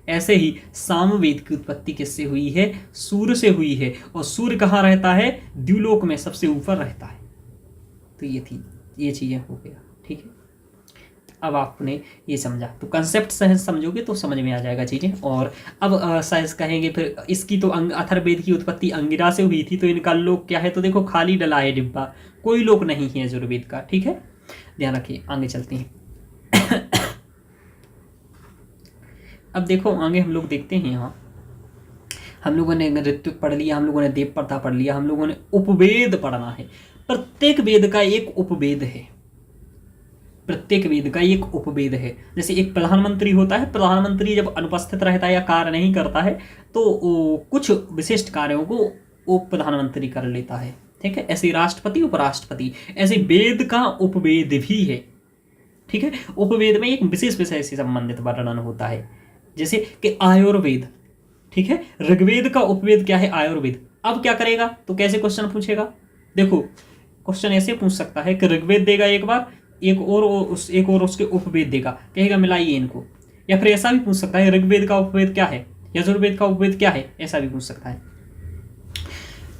ऐसे ही सामवेद की उत्पत्ति किससे हुई है, सूर्य से हुई है। और सूर्य कहाँ रहता है, द्युलोक में सबसे ऊपर रहता है। तो ये चीजें हो गया, ठीक है। अब आपने ये समझा, तो कंसेप्ट सहज समझोगे तो समझ में आ जाएगा चीजें। और अब सहज कहेंगे फिर इसकी तो अथर्ववेद की उत्पत्ति अंगिरा से हुई थी, तो इनका लोक क्या है, तो देखो खाली डला है डिब्बा, कोई लोक नहीं है यजुर्वेद का, ठीक है। ध्यान रखिए, आगे चलते हैं। अब देखो आगे हम लोग देखते हैं, यहाँ हम लोगों ने ऋत्विक पढ़ लिया, हम लोगों ने देव प्रथा पढ़ लिया, हम लोगों ने उपवेद पढ़ना है। प्रत्येक वेद का एक उपवेद है, प्रत्येक वेद का एक उपवेद है। जैसे एक प्रधानमंत्री होता है, प्रधानमंत्री जब अनुपस्थित रहता है या कार्य नहीं करता है तो कुछ विशिष्ट कार्यों को वो प्रधानमंत्री कर लेता है, ठीक है। ऐसे राष्ट्रपति, उपराष्ट्रपति, ऐसे वेद का उपवेद भी है, ठीक है। उपवेद में एक विशेष विषय से संबंधित वर्णन होता है, जैसे कि आयुर्वेद, ठीक है। ऋग्वेद का उपवेद क्या है, आयुर्वेद। अब क्या करेगा, तो कैसे क्वेश्चन पूछेगा, देखो क्वेश्चन ऐसे पूछ सकता है कि ऋग्वेद देगा एक बार, एक और उसके उपवेद देगा, कहेगा मिलाइए इनको। या फिर ऐसा भी पूछ सकता है ऋग्वेद का उपवेद क्या है, यजुर्वेद का उपवेद क्या है, ऐसा भी पूछ सकता है।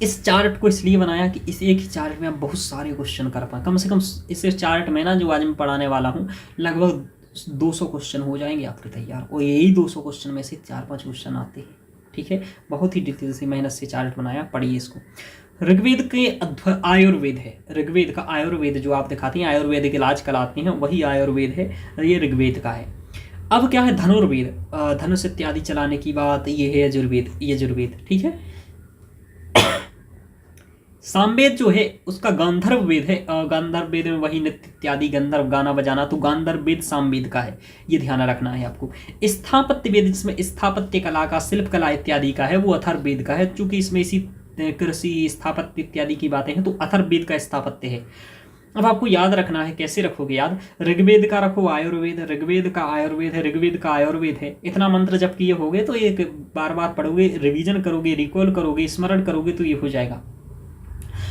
इस चार्ट को इसलिए बनाया कि इस एक ही चार्ट में आप बहुत सारे क्वेश्चन कर पाए। कम से कम इस चार्ट में ना, जो आज मैं पढ़ाने वाला हूँ, लगभग 200 क्वेश्चन हो जाएंगे आपके तैयार। और यही 200 क्वेश्चन में से 4-5 क्वेश्चन आते हैं, ठीक है। बहुत ही डिटेल से मेहनत से चार्ट बनाया, पढ़िए इसको। ऋग्वेद के आयुर्वेद है, ऋग्वेद का आयुर्वेद जो आप दिखाती हैं, आयुर्वेदिक इलाज कराती हैं, वही आयुर्वेद है, ये ऋग्वेद का है। अब क्या है, धनुर्वेद, धनुष इत्यादि चलाने की बात, ये है यजुर्वेद, ठीक है। सामवेद जो है उसका गांधर्व वेद है, गांधर्व वेद में वही नृत्य इत्यादि, गंधर्व गाना बजाना, तो गांधर्व वेद सामवेद का है, ये ध्यान रखना है आपको। स्थापत्य वेद जिसमें स्थापत्य कला का, शिल्प कला इत्यादि का है, वो अथर्ववेद का है। चूंकि इसमें इसी कृषि, स्थापत्य इत्यादि की बातें हैं, तो अथर्ववेद का स्थापत्य है। अब आपको याद रखना है, कैसे रखोगे याद, ऋग्वेद का रखो आयुर्वेद, ऋग्वेद का आयुर्वेद है, ऋग्वेद का आयुर्वेद है। इतना मंत्र जब किए होगे तो एक बार बार पढ़ोगे, रिवीजन करोगे, रिकॉल करोगे, स्मरण करोगे, तो ये हो जाएगा।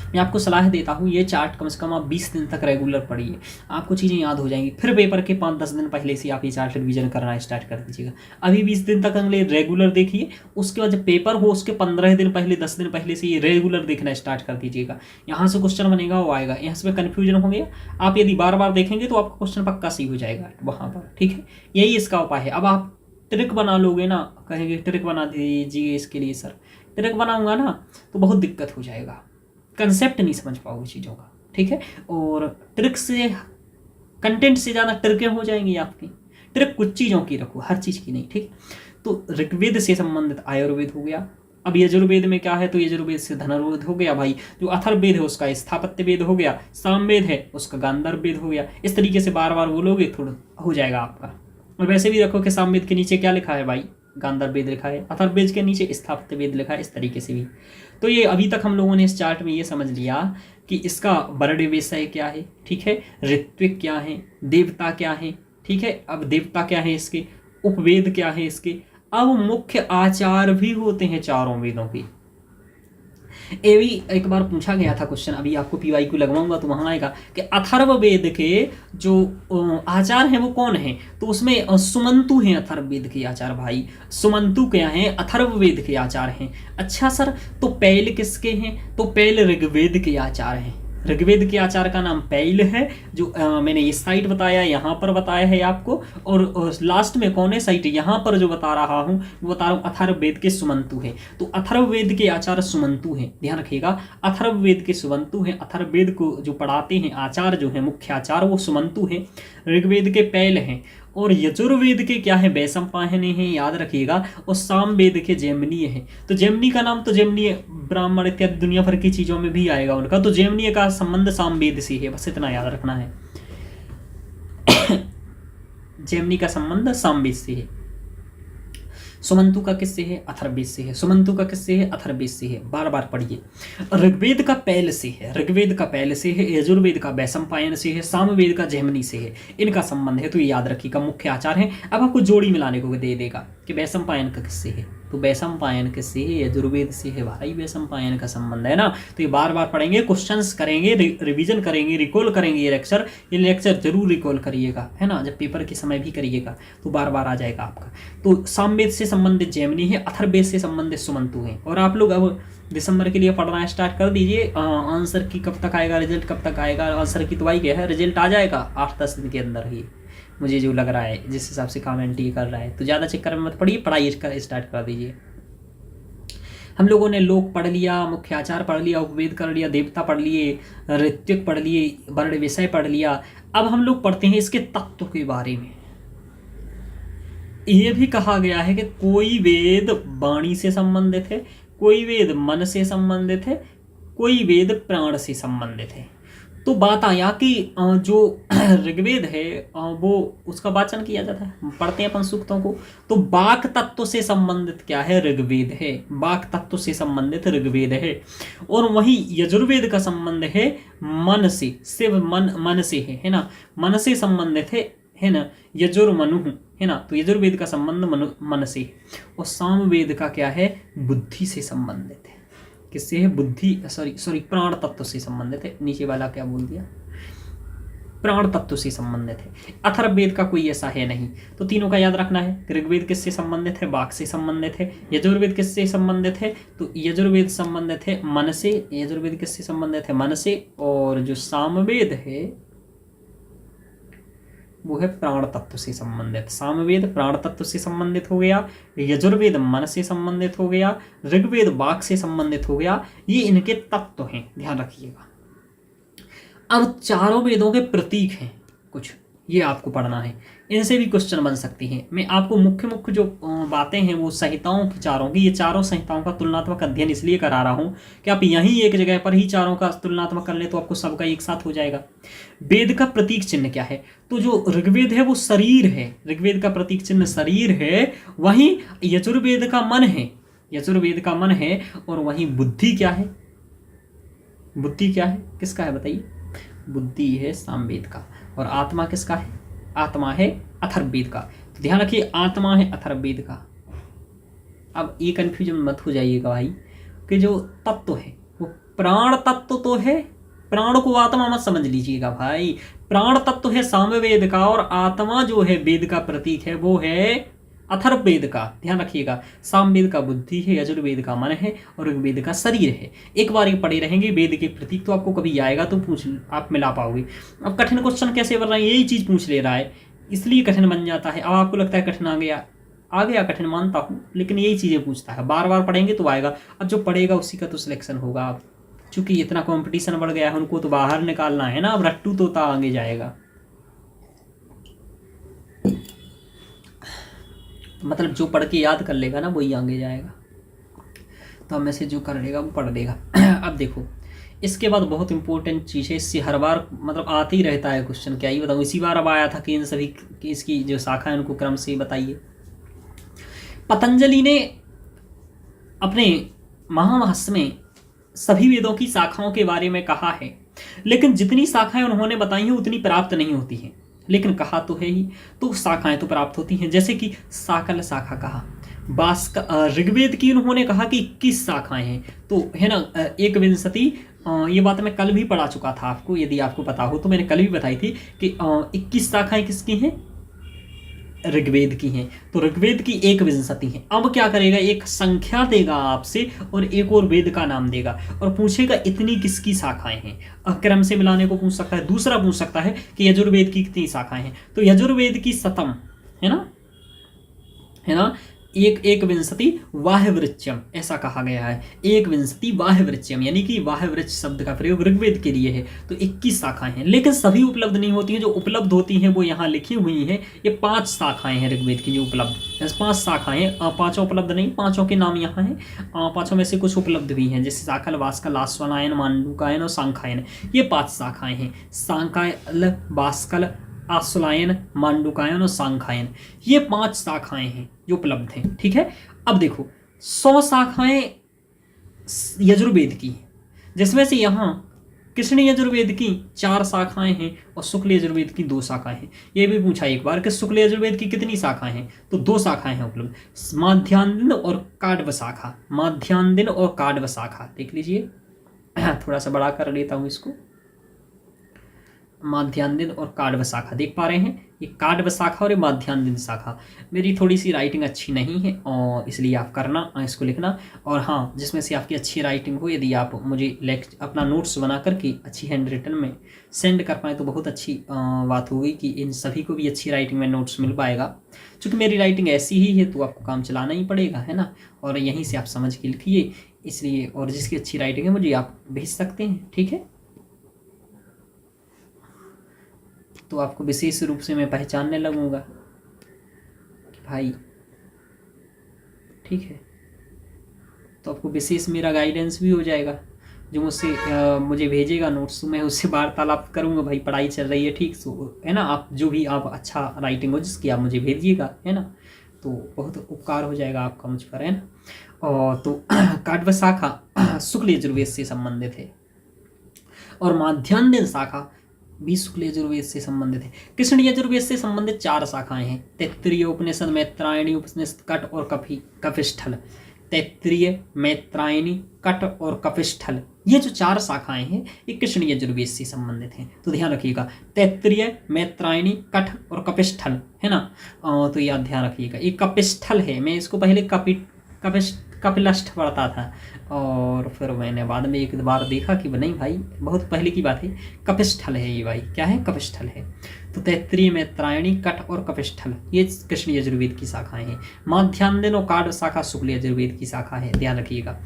मैं आपको सलाह देता हूँ, ये चार्ट कम से कम आप 20 दिन तक रेगुलर पढ़िए, आपको चीज़ें याद हो जाएंगी। फिर पेपर के 5-10 दिन पहले से आप ये चार्ट रिवीजन करना स्टार्ट कर दीजिएगा। अभी 20 दिन तक अगले रेगुलर देखिए, उसके बाद जब पेपर हो उसके 15 दिन पहले, 10 दिन पहले से ये रेगुलर देखना स्टार्ट कर दीजिएगा। यहाँ से क्वेश्चन बनेगा, वो आएगा, यहाँ से कन्फ्यूजन हो गया, आप यदि बार बार देखेंगे तो आपका क्वेश्चन पक्का सही हो जाएगा वहाँ पर, ठीक है। यही इसका उपाय है। अब आप ट्रिक बना लोगे ना, कहेंगे ट्रिक बना दीजिए इसके लिए सर, ट्रिक बनाऊंगा ना तो बहुत दिक्कत हो जाएगा, कंसेप्ट नहीं समझ पाओगे चीज़ों का, ठीक है। और ट्रिक से, कंटेंट से ज़्यादा ट्रिकें हो जाएंगी आपकी। ट्रिक कुछ चीज़ों की रखो, हर चीज़ की नहीं, ठीक। तो ऋग्वेद से संबंधित आयुर्वेद हो गया। अब यजुर्वेद में क्या है, तो यजुर्वेद से धनुर्वेद हो गया भाई, जो अथर्ववेद है उसका स्थापत्य वेद हो गया, सामवेद है उसका गांधर्व वेद हो गया। इस तरीके से बार बार बोलोगे थोड़ा हो जाएगा आपका। और वैसे भी रखो कि सामवेद के नीचे क्या लिखा है भाई, गांधर्व वेद लिखा है, अथर्ववेद के नीचे स्थापत्य वेद लिखा है, इस तरीके से भी। तो ये अभी तक हम लोगों ने इस चार्ट में ये समझ लिया कि इसका वर्ण विषय क्या है, ठीक है, ऋत्विक क्या है, देवता क्या है, ठीक है। अब देवता क्या है इसके, उपवेद क्या है इसके, अब मुख्य आचार भी होते हैं चारों वेदों के। ये भी एक बार पूछा गया था क्वेश्चन, अभी आपको PYQ लगवाऊंगा तो वहां आएगा कि अथर्ववेद के जो आचार हैं वो कौन है, तो उसमें सुमंतु हैं अथर्ववेद के आचार भाई, सुमंतु क्या हैं, अथर्ववेद के आचार हैं। अच्छा सर, तो पैल किसके हैं, तो पैल ऋग्वेद के आचार हैं। ऋग्वेद के आचार का नाम पैल है, जो मैंने ये साइट बताया, यहाँ पर बताया है आपको। और लास्ट में कौन है साइट, यहाँ पर जो बता रहा हूँ वो बता रहा हूँ अथर्ववेद के सुमंतु हैं। तो अथर्ववेद के आचार सुमंतु हैं, ध्यान रखिएगा, अथर्ववेद के सुमंतु हैं। अथर्ववेद को जो पढ़ाते हैं आचार जो है, मुख्य आचार, वो सुमंतु हैं। ऋग्वेद के पैल हैं। और यजुर्वेद के क्या है, वैशंपायन है, याद रखिएगा। और सामवेद के जैमिनीय है। तो जैमिनी का नाम तो जैमिनीय ब्राह्मण इत्यादि दुनिया भर की चीजों में भी आएगा उनका, तो जैमिनीय का संबंध सामवेद से है, बस इतना याद रखना है। जैमिनी का संबंध सामवेद से है। सुमंतु का किससे है, अथर्ववेद से है। सुमंतु का किससे है, अथर्ववेद से है। बार बार पढ़िए। ऋग्वेद का पैल से है, ऋग्वेद का पैल से है। यजुर्वेद का वैशंपायन से है। सामवेद का जैमिनी से है। इनका संबंध है, तो ये याद रखिएगा, मुख्य आचार है। अब आपको जोड़ी मिलाने को दे देगा कि वैशंपायन का किससे है। तो वैशंपायन किससे है? यजुर्वेद से है भाई, वैशंपायन का संबंध है ना। तो ये बार बार पढ़ेंगे, क्वेश्चंस करेंगे, रिवीजन करेंगे, रिकॉल करेंगे। ये लेक्चर जरूर रिकॉल करिएगा, है ना, जब पेपर के समय भी करिएगा तो बार बार आ जाएगा आपका। तो सामवेद से संबंधित जैमिनी है, अथर्ववेद से संबंधित सुमंतु है। और आप लोग अब दिसंबर के लिए पढ़ना स्टार्ट कर दीजिए। आंसर की कब तक आएगा, रिजल्ट कब तक आएगा? आंसर की तो आई गया है, रिजल्ट आ जाएगा 8-10 दिन के अंदर ही, मुझे जो लग रहा है, जिस हिसाब से कमेंट ये कर रहा है। तो ज़्यादा चक्कर में मत पढ़िए, पढ़ाई स्टार्ट कर दीजिए। हम लोगों ने लोक पढ़ लिया, मुख्याचार पढ़ लिया, उपवेद कर लिया, देवता पढ़ लिए, ऋत्विक पढ़ लिए, वर्ण विषय पढ़ लिया। अब हम लोग पढ़ते हैं इसके तत्व के बारे में। ये भी कहा गया है कि कोई वेद वाणी से संबंधित है, कोई वेद मन से संबंधित है, कोई वेद प्राण से संबंधित है। तो बात आया कि जो ऋग्वेद है वो उसका वाचन किया जाता है, पढ़ते हैं अपन सूक्तों को। तो वाक तत्व से संबंधित क्या है? ऋग्वेद है। वाक तत्व से संबंधित ऋग्वेद है। और वहीं यजुर्वेद का संबंध है मन से, सिर्फ मन से है ना, मन से संबंधित है ना, यजुर्मनु, है ना। तो यजुर्वेद का संबंध मन से है। और सामवेद का क्या है? बुद्धि से संबंधित है। किससे है? बुद्धि, सॉरी प्राण तत्व से संबंधित है। नीचे वाला क्या बोल दिया? प्राण तत्व से संबंधित है। अथर्ववेद का कोई ऐसा है नहीं। तो तीनों का याद रखना है। ऋग्वेद किससे संबंधित है? वाक से संबंधित है। यजुर्वेद किससे संबंधित है? तो यजुर्वेद संबंधित है मन से। यजुर्वेद किससे संबंधित है? मन से। और जो सामवेद है वो है प्राण तत्व से संबंधित। सामवेद प्राण तत्व से संबंधित हो गया, यजुर्वेद मन से संबंधित हो गया, ऋग्वेद वाक से संबंधित हो गया। ये इनके तत्व हैं, ध्यान रखिएगा। अब चारों वेदों के प्रतीक हैं कुछ, ये आपको पढ़ना है। इनसे भी क्वेश्चन बन सकती हैं। मैं आपको मुख्य जो बातें हैं वो संहिताओं की, चारों की, ये चारों संहिताओं का तुलनात्मक अध्ययन इसलिए करा रहा हूँ कि आप यहीं एक जगह पर ही चारों का तुलनात्मक कर ले तो आपको सबका एक साथ हो जाएगा। वेद का प्रतीक चिन्ह क्या है? तो जो ऋग्वेद है वो शरीर है, ऋग्वेद का प्रतीक चिन्ह शरीर है। वहीं यजुर्वेद का मन है, यजुर्वेद का मन है। और वहीं बुद्धि क्या है? बुद्धि क्या है? किसका है बताइए? बुद्धि है सामवेद का। और आत्मा किसका है? आत्मा है अथर्ववेद का। तो ध्यान रखिए, आत्मा है अथर्ववेद का। अब ये कंफ्यूजन मत हो जाइएगा भाई कि जो तत्व है वो प्राण तत्व तो है, प्राण को आत्मा मत समझ लीजिएगा भाई। प्राण तत्व है सामवेद का, और आत्मा जो है वेद का प्रतीक है वो है अथर्ववेद का। ध्यान रखिएगा, सामवेद का बुद्धि है, यजुर्वेद का मन है, और ऋग्वेद का शरीर है। एक बार ये पढ़े रहेंगे वेद के प्रतीक तो आपको कभी आएगा तो पूछ आप मिला पाओगे। अब कठिन क्वेश्चन कैसे बन रहा है? यही चीज पूछ ले रहा है, इसलिए कठिन बन जाता है। अब आपको लगता है कठिन आ गया, कठिन मानता हूँ, लेकिन यही चीजें पूछता है। बार बार पढ़ेंगे तो आएगा। अब जो पढ़ेगा उसी का तो सिलेक्शन होगा। अब चूंकि इतना कॉम्पिटिशन बढ़ गया है, उनको तो बाहर निकालना है ना। अब रट्टू तोता आगे जाएगा, मतलब जो पढ़ के याद कर लेगा ना वही आगे जाएगा। तो हम में से जो कर लेगा वो पढ़ लेगा। अब देखो, इसके बाद बहुत इंपॉर्टेंट चीज़ है, इससे हर बार मतलब आते ही रहता है क्वेश्चन। क्या ही बताऊँ, इसी बार अब आया था कि इन सभी की इसकी जो शाखा है उनको क्रम से बताइए। पतंजलि ने अपने महाभाष्य में सभी वेदों की शाखाओं के बारे में कहा है, लेकिन जितनी शाखाएं उन्होंने बताई हैं उतनी प्राप्त नहीं होती हैं। लेकिन कहा तो है ही, तो शाखाएं तो प्राप्त होती हैं। जैसे कि साकल शाखा कहा, ऋग्वेद की उन्होंने कहा कि 21 शाखाएं हैं, तो है ना, एक विंशति। ये बात मैं कल भी पढ़ा चुका था आपको, यदि आपको पता हो तो मैंने कल भी बताई थी कि 21 शाखाएं किसकी हैं? ऋग्वेद की हैं। तो ऋग्वेद की एक विंशति है। अब क्या करेगा, एक संख्या देगा आपसे और एक और वेद का नाम देगा और पूछेगा इतनी किसकी शाखाएं हैं। क्रम से मिलाने को पूछ सकता है। दूसरा पूछ सकता है कि यजुर्वेद की कितनी शाखाएं हैं, तो यजुर्वेद की शतम, है ना, एक विंशति वाह्यवृच्यम, ऐसा कहा गया है। एक विंशति वाह्यवृच्यम, यानी कि वाह्यवृक्ष शब्द का प्रयोग ऋग्वेद के लिए है। तो 21 शाखाएं हैं, लेकिन सभी उपलब्ध नहीं होती हैं। जो उपलब्ध होती हैं वो यहाँ लिखी हुई हैं। ये 5 शाखाएं हैं ऋग्वेद की जो उपलब्ध, 5 शाखाएं हैं। 5 उपलब्ध नहीं, 5 के नाम यहाँ हैं। 5 में से कुछ उपलब्ध भी हैं, जैसे शाकल, वास्कल, आश्वनायन, मांडूकायन और सांखायन। ये 5 शाखाएं हैं। सांकायल, वास्कल, आश्वलायन, मांडूकायन और सांखायन, ये 5 शाखाएं हैं जो उपलब्ध हैं। ठीक है, अब देखो 100 शाखाएं यजुर्वेद की, जिसमें से यहाँ कृष्ण यजुर्वेद की 4 शाखाएं हैं और शुक्ल यजुर्वेद की 2 शाखाएं हैं। ये भी पूछा एक बार कि शुक्ल यजुर्वेद की कितनी शाखाएं हैं, तो 2 शाखाएं हैं उपलब्ध, माध्यान्ह और काढ़व शाखा। माध्यान्ह और काढ़व शाखा देख लीजिए, थोड़ा सा बड़ा कर लेता हूं इसको। माध्यान्ह और काढ़व शाखा देख पा रहे हैं, ये काढ़व शाखा और ये माध्यान्ह शाखा। मेरी थोड़ी सी राइटिंग अच्छी नहीं है और इसलिए आप करना इसको लिखना। और हाँ, जिसमें से आपकी अच्छी राइटिंग हो, यदि आप मुझे अपना नोट्स बना करके अच्छी हैंड रिटन में सेंड कर पाएँ तो बहुत अच्छी बात होगी कि इन सभी को भी अच्छी राइटिंग में नोट्स मिल पाएगा। चूँकि मेरी राइटिंग ऐसी ही है तो आपको काम चलाना ही पड़ेगा, है ना, और यहीं से आप समझ के लिखिए इसलिए। और जिसकी अच्छी राइटिंग है मुझे आप भेज सकते हैं, ठीक है। तो आपको विशेष रूप से मैं पहचानने लगूंगा कि भाई ठीक है, तो आपको विशेष मेरा गाइडेंस भी हो जाएगा। जो मुझे भेजेगा नोट्स, मैं उससे वार्तालाप करूंगा, भाई पढ़ाई चल रही है ठीक सो, है ना। आप जो भी आप अच्छा राइटिंग हो जिसकी आप मुझे भेजिएगा, है ना, तो बहुत उपकार हो जाएगा आपका मुझ पर, है ना। और तो काढ़व शाखा शुक्ल यजुर्वेद से संबंधित है और माध्यान्ह शाखा भी शुक्ल यजुर्वेद से संबंधित है। कृष्ण यजुर्वेद से संबंधित 4 शाखाएं हैं, तैत्तिरीय उपनिषद, मैत्रायणी उपनिषद, कट और कपिस्थल। तैत्तिरीय, मैत्रायणी, कट और कपिस्थल, ये जो 4 शाखाएं हैं ये कृष्ण यजुर्वेद से संबंधित हैं। तो ध्यान रखिएगा, तैत्तिरीय, मैत्रायणी, कट और कपिस्थल, है ना। तो याद ध्यान रखिएगा, ये कपिस्थल है। मैं इसको पहले कपिलस्ठ पढ़ता था और फिर मैंने बाद में एक बार देखा कि नहीं भाई, बहुत पहले की बात है, कपिस्थल है ये भाई, क्या है, कपिस्थल है। तो तैत्तिरीय, मैत्रायणी, कट और कपिस्थल ये कृष्ण यजुर्वेद की शाखाएं हैं। माध्यान्ह और काढ़व शाखा शुक्ल यजुर्वेद की शाखा है, ध्यान रखिएगा।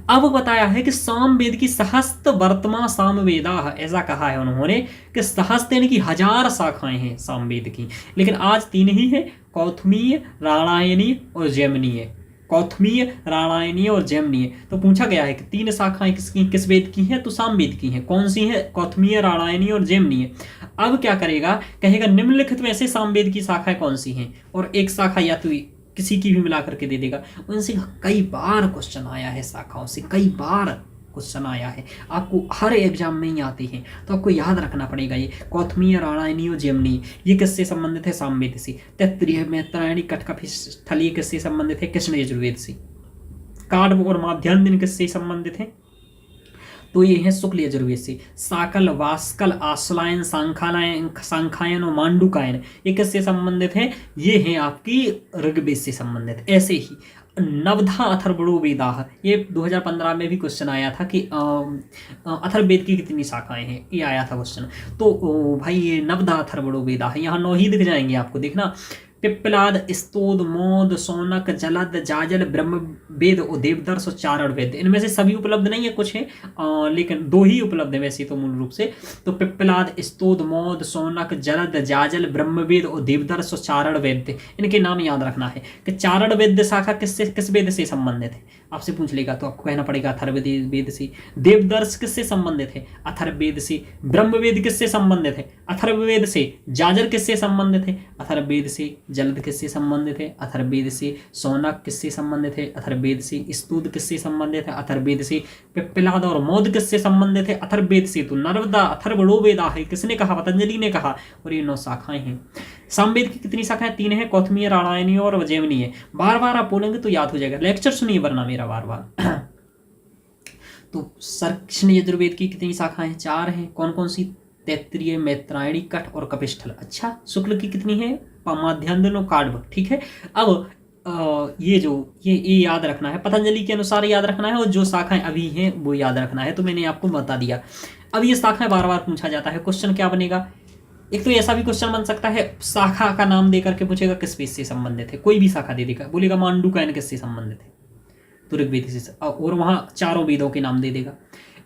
अब बताया है कि सामवेद की सहस्त्र वर्तमान सामवेदा, ऐसा कहा है उन्होंने कि सहस्त्र यानी कि 1000 शाखाएं हैं सामवेद की, लेकिन आज 3 ही है, कौथमीय, रामायणी और जैमिनीय। कौथमीय, रामायणीय और जैमिनीय। तो पूछा गया है कि 3 शाखाएं किस वेद की हैं, तो सामवेद की हैं। कौन सी है, कौथमीय, रामायणीय और जैमिनीय। अब क्या करेगा, कहेगा निम्नलिखित में से सामवेद की शाखाएं कौन सी हैं, और एक शाखा या तो किसी की भी मिला करके दे देगा। उनसे कई बार क्वेश्चन आया है, शाखाओं से कई बार क्वेश्चन आया है, आपको हर एग्जाम में ही आते हैं, तो आपको याद रखना पड़ेगा। ये कौथमीय, रामायणी और जैमिनीय ये किससे संबंधित है, सामवेद से। तैत्तिरीय, मैत्रायणी, कट, कपिस्थल ये किससे संबंधित है, कृष्ण यजुर्वेद से। काढ़व और माध्यान्ह किससे संबंधित है, तो ये है शुक्ल यजुर्वेद से। साकल, वास्कल, आश्लायन, सांखायन और मांडुकायन ये किससे संबंधित है, ये हैं आपकी ऋग्वेद से संबंधित। ऐसे ही नवधा अथर्वणो वेदाः, ये 2015 में भी क्वेश्चन आया था कि अथर्ववेद की कितनी शाखाएं हैं, ये आया था क्वेश्चन। तो भाई ये नवधा अथर्वणो वेदाः, यहाँ 9 ही दिख जाएंगे आपको, देखना। पिप्पलाद, स्तोद, मोद, सौनक, जलद, जाजल, ब्रह्मवेद और देवदर्श और चारण वेद। इनमें से सभी उपलब्ध नहीं है, कुछ है लेकिन 2 ही उपलब्ध है वैसे तो मूल रूप से। तो पिप्पलाद, स्तोद, मोद, सौनक, जलद, जाजल, ब्रह्मवेद और देवदर्श और चारण वेद, इनके नाम याद रखना है कि चारण वेद शाखा किस वेद से संबंधित है। आपसे पूछ लेगा तो आपको कहना पड़ेगा अथर्ववेद से। देवदर्श किससे संबंधित है, अथर्ववेद से। ब्रह्मवेद किससे संबंधित है, अथर्ववेद से। जाजर किससे संबंधित है, अथर्ववेद से। जलद किससे संबंधित है, अथर्ववेद से। सौनक किससे संबंधित है, अथर्ववेद से। स्तूद किससे संबंधित है, अथर्ववेद से। पिप्पलाद और मोद किससे संबंधित है, अथर्ववेद से। तो नर्मदा अथर्वणो वेदा है, किसने कहा, पतंजलि ने कहा, और ये 9 शाखाएं हैं। सामवेद की कितनी शाखाएं, 3 है, कौथमीय, रामायणी और जैमिनीय। बार बार आप बोलेंगे तो याद हो जाएगा, लेक्चर सुनिए वरना मेरा बार बार। तो कृष्ण यजुर्वेद की कितनी शाखाएं हैं, 4 हैं। कौन कौन सी, तैत्तिरीय, मैत्रायणी, कट और कपिस्थल। अच्छा, शुक्ल की कितनी है, माध्यान्ह और काढ़व, ठीक है। अब ये याद रखना है, पतंजलि के अनुसार याद रखना है, और जो शाखाएं अभी हैं वो याद रखना है। तो मैंने आपको बता दिया। अब ये शाखाएं बार बार पूछा जाता है, क्वेश्चन क्या बनेगा, एक तो ऐसा भी क्वेश्चन बन सकता है, शाखा का नाम देकर के पूछेगा किस वेद से संबंधित है, कोई भी शाखा दे देगा, बोलेगा मांडुकायन किससे संबंधित है, तो ऋग्वेद से, और वहां 4 वेदों के नाम दे देगा।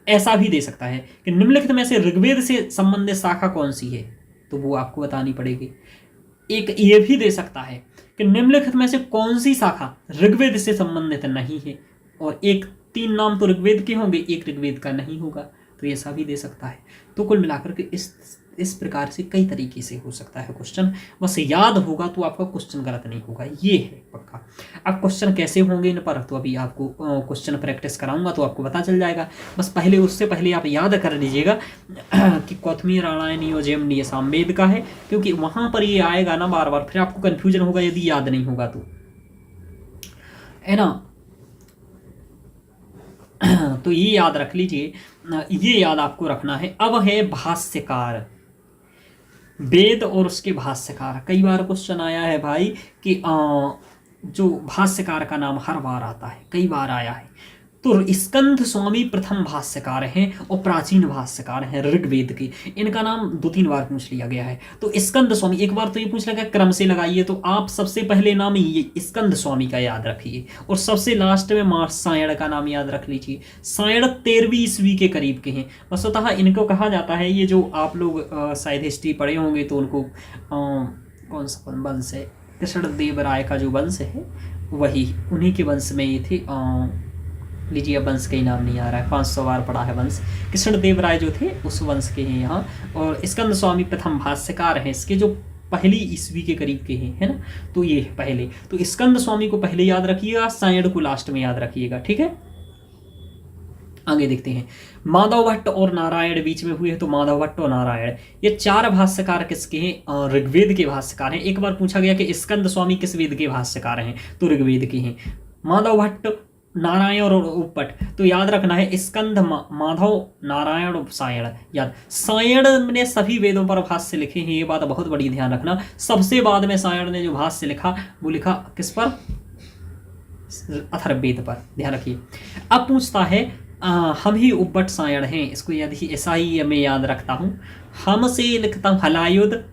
ऐसा भी दे सकता है कि निम्नलिखित में से ऋग्वेद से संबंधित शाखा कौन सी है, तो वो आपको बतानी पड़ेगी। एक ये भी दे सकता है कि निम्नलिखित में से कौन सी शाखा ऋग्वेद से संबंधित नहीं है, और 3 नाम तो ऋग्वेद के होंगे, 1 ऋग्वेद का नहीं होगा, तो ऐसा भी दे सकता है। तो कुल मिलाकर के इस प्रकार से कई तरीके से हो सकता है क्वेश्चन, बस याद होगा तो आपका क्वेश्चन गलत नहीं होगा, ये है पक्का। अब क्वेश्चन कैसे होंगे इन पर तो अभी आपको क्वेश्चन प्रैक्टिस कराऊंगा तो आपको पता चल जाएगा। बस पहले उससे पहले आप याद कर लीजिएगा कि कौथमी रामायण योजयम ये सामवेद का है, क्योंकि वहां पर ये आएगा ना बार बार, फिर आपको कंफ्यूजन होगा यदि याद नहीं होगा तो, है ना। तो ये याद रख लीजिए, ये याद आपको रखना है। अब है भाष्यकार, वेद और उसके भाष्यकार। कई बार क्वेश्चन आया है भाई कि जो भाष्यकार का नाम हर बार आता है, कई बार आया है। तो स्कंद स्वामी प्रथम भाष्यकार हैं और प्राचीन भाष्यकार हैं ऋग्वेद के, इनका नाम 2-3 बार पूछ लिया गया है। तो स्कंद स्वामी, एक बार तो ये पूछ लिया गया क्रम से लगाइए, तो आप सबसे पहले नाम ये स्कंद स्वामी का याद रखिए और सबसे लास्ट में सायण का नाम याद रख लीजिए। सायण 13वीं ईस्वी के करीब के हैं। वस्तुतः इनको कहा जाता है, ये जो आप लोग शायद हिस्ट्री पढ़े होंगे तो उनको कौन सा वंश है, कृष्णदेव राय का जो वंश है वही, उन्हीं के वंश में ये थे। लीजिए, अब वंश का ही नाम नहीं आ रहा है, 500 बार पढ़ा है वंश। कृष्णदेव राय जो थे उस वंश के हैं यहाँ, और स्कंद स्वामी प्रथम भाष्यकार हैं इसके, जो पहली ईस्वी के करीब के हैं, है ना। तो ये पहले, तो स्कंद स्वामी को पहले याद रखिएगा, सायण को लास्ट में याद रखिएगा, ठीक है। आगे देखते हैं, माधव भट्ट और नारायण बीच में हुए हैं, तो माधव भट्ट और नारायण ये 4 भाष्यकार किसके हैं, ऋग्वेद के भाष्यकार हैं। एक बार पूछा गया कि स्कंद स्वामी किस वेद के भाष्यकार हैं, तो ऋग्वेद के हैं। माधव भट्ट, नारायण और उपपट, तो याद रखना है स्कंद, माधव, नारायण और सायण। याद, सायण ने सभी वेदों पर भाष्य लिखे हैं, ये बात बहुत बड़ी ध्यान रखना। सबसे बाद में सायण ने जो भाष्य लिखा वो लिखा किस पर, अथर्ववेद पर, ध्यान रखिए। अब पूछता है हम ही उपबट सायण हैं, इसको यदि ऐसा ही मैं याद रखता हूँ। हम से लिखता हूँ हलायुध,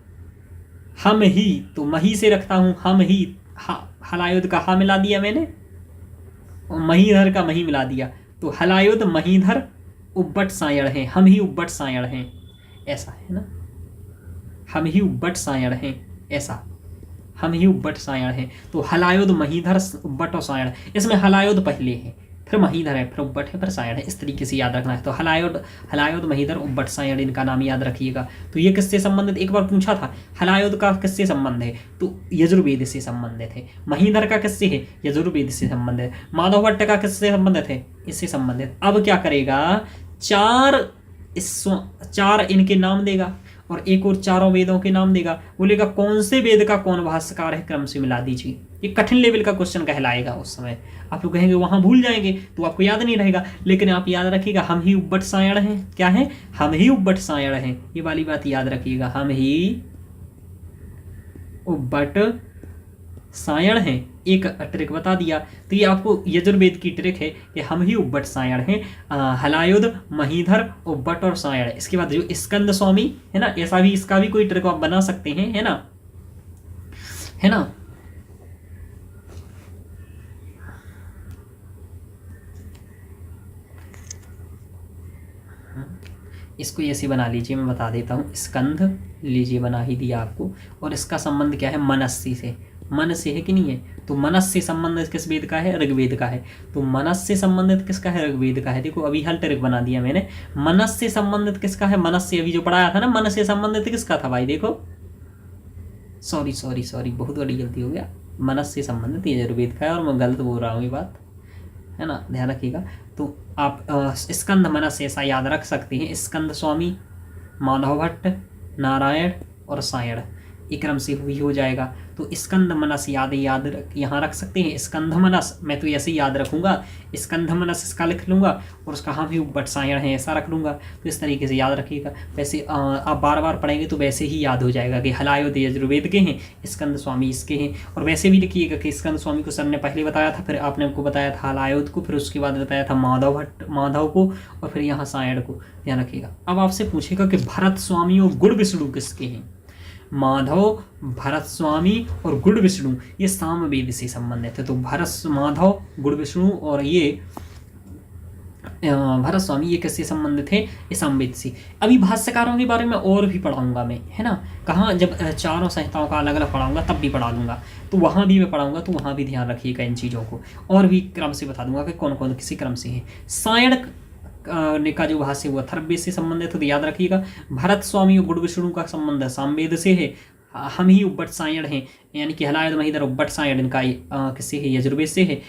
हम ही, तो मही से रखता हूँ हम ही, हलायुध का हा मिला दिया मैंने, महीधर का मही मिला दिया, तो हलायुध महीधर उब्बट सायण हैं, हम ही उब्बट सायण हैं, ऐसा है ना। हम ही उब्बट सायण हैं, ऐसा, हम ही उब्बट सायण हैं। तो हलायुध महीधर उब्बट और सायण, इसमें हलायुध पहले है, फिर महीधर है, फिर उब्बट है, फिर सायण है, इस तरीके से याद रखना है। तो हलायुध महीधर उब्बट सायण, इनका नाम याद रखिएगा। तो ये किससे संबंधित, एक बार पूछा था, हलायुध का किससे संबंध है, तो यजुर्वेद से संबंधित है। महीधर का किससे है, यजुर्वेद से संबंधित है। माधव भट्ट का किससे संबंधित है, इससे संबंधित। अब क्या करेगा, 4 इनके नाम देगा और एक और 4 वेदों के नाम देगा, बोलेगा कौन से वेद का कौन भाष्यकार है, क्रम से मिला दीजिए। ये कठिन लेवल का क्वेश्चन कहलाएगा। उस समय आप लोग कहेंगे वहां भूल जाएंगे तो आपको याद नहीं रहेगा, लेकिन आप याद रखिएगा हम ही उब्बट सायण हैं। क्या है, हम ही उब्बट सायण हैं, ये वाली बात याद रखिएगा, हम ही उब्बट सायण हैं। एक ट्रिक बता दिया, तो ये आपको यजुर्वेद की ट्रिक है कि हम ही उब्बट सायण हैं, हलायुध महीधर उब्बट और सायण। इसके बाद जो स्कंद स्वामी है ना, ऐसा भी इसका भी कोई ट्रिक आप बना सकते हैं, है ना, है ना। इसको ऐसे बना लीजिए, मैं बता देता हूँ। स्कंध लीजिए, बना ही दिया आपको, और इसका संबंध क्या है, मनस्य से। मन से है कि नहीं है, तो मनस से संबंधित किस वेद का है, ऋग्वेद का है। तो मनस से संबंधित किसका है, ऋग्वेद का है। देखो अभी हल ट्रिक बना दिया मैंने, मनस से संबंधित किसका है, मनस से, अभी जो पढ़ाया था ना, मन से संबंधित किसका था भाई, देखो सॉरी बहुत बड़ी गलती हो गया, मनस से संबंधित ये यजुर्वेद का है, और मैं गलत बोल रहा हूँ ये बात, है ना, ध्यान रखिएगा। तो आप स्कंद मनस ऐसा याद रख सकते हैं, स्कंद स्वामी, माधव भट्ट, नारायण और सायण, एक क्रम से भी हो जाएगा। तो स्कंद मनस याद यहाँ रख सकते हैं। स्कंध मनस मैं तो ऐसे ही याद रखूंगा, स्कंध मनस इसका लिख लूंगा और उसका हम ही उब्बट सायण है ऐसा रख लूंगा। तो इस तरीके से याद रखिएगा। वैसे आप बार बार पढ़ेंगे तो वैसे ही याद हो जाएगा कि हलायुध यजुर्वेद के हैं, स्कंद स्वामी इसके हैं। और वैसे भी लिखिएगा कि स्कंद स्वामी को सर ने पहले बताया था, फिर आपने हमको बताया था हलायुध को, फिर उसके बाद बताया था माधव को, और फिर यहाँ सायण को, ध्यान रखिएगा। अब आपसे पूछेगा कि भरत स्वामी और गुण विष्णु किसके हैं। माधव, भरत स्वामी और गुण विष्णु ये सामवेद से संबंधित है। तो भरत, माधव, गुण विष्णु और ये भरत स्वामी ये किससे संबंधित है, ये सामवेद से। अभी भाष्यकारों के बारे में और भी पढ़ाऊंगा मैं, है ना, कहाँ जब चारों संहिताओं का अलग अलग पढ़ाऊंगा तब भी पढ़ा दूंगा, तो वहाँ भी मैं पढ़ाऊंगा, तो वहाँ भी ध्यान रखिएगा इन चीज़ों को। और भी क्रम से बता दूंगा कि कौन कौन किसी क्रम से है। सायण ने का जो भाष्य हुआ अथर्ववेद से संबंधित है, तो याद रखिएगा। भरत स्वामी और गुड़ विष्णु का संबंध सामवेद से है। हम ही उब्बट सायण हैं, यानी कि हलायद महीधर उब्बट सायण इनका किससे है, यजुर्वेद से है।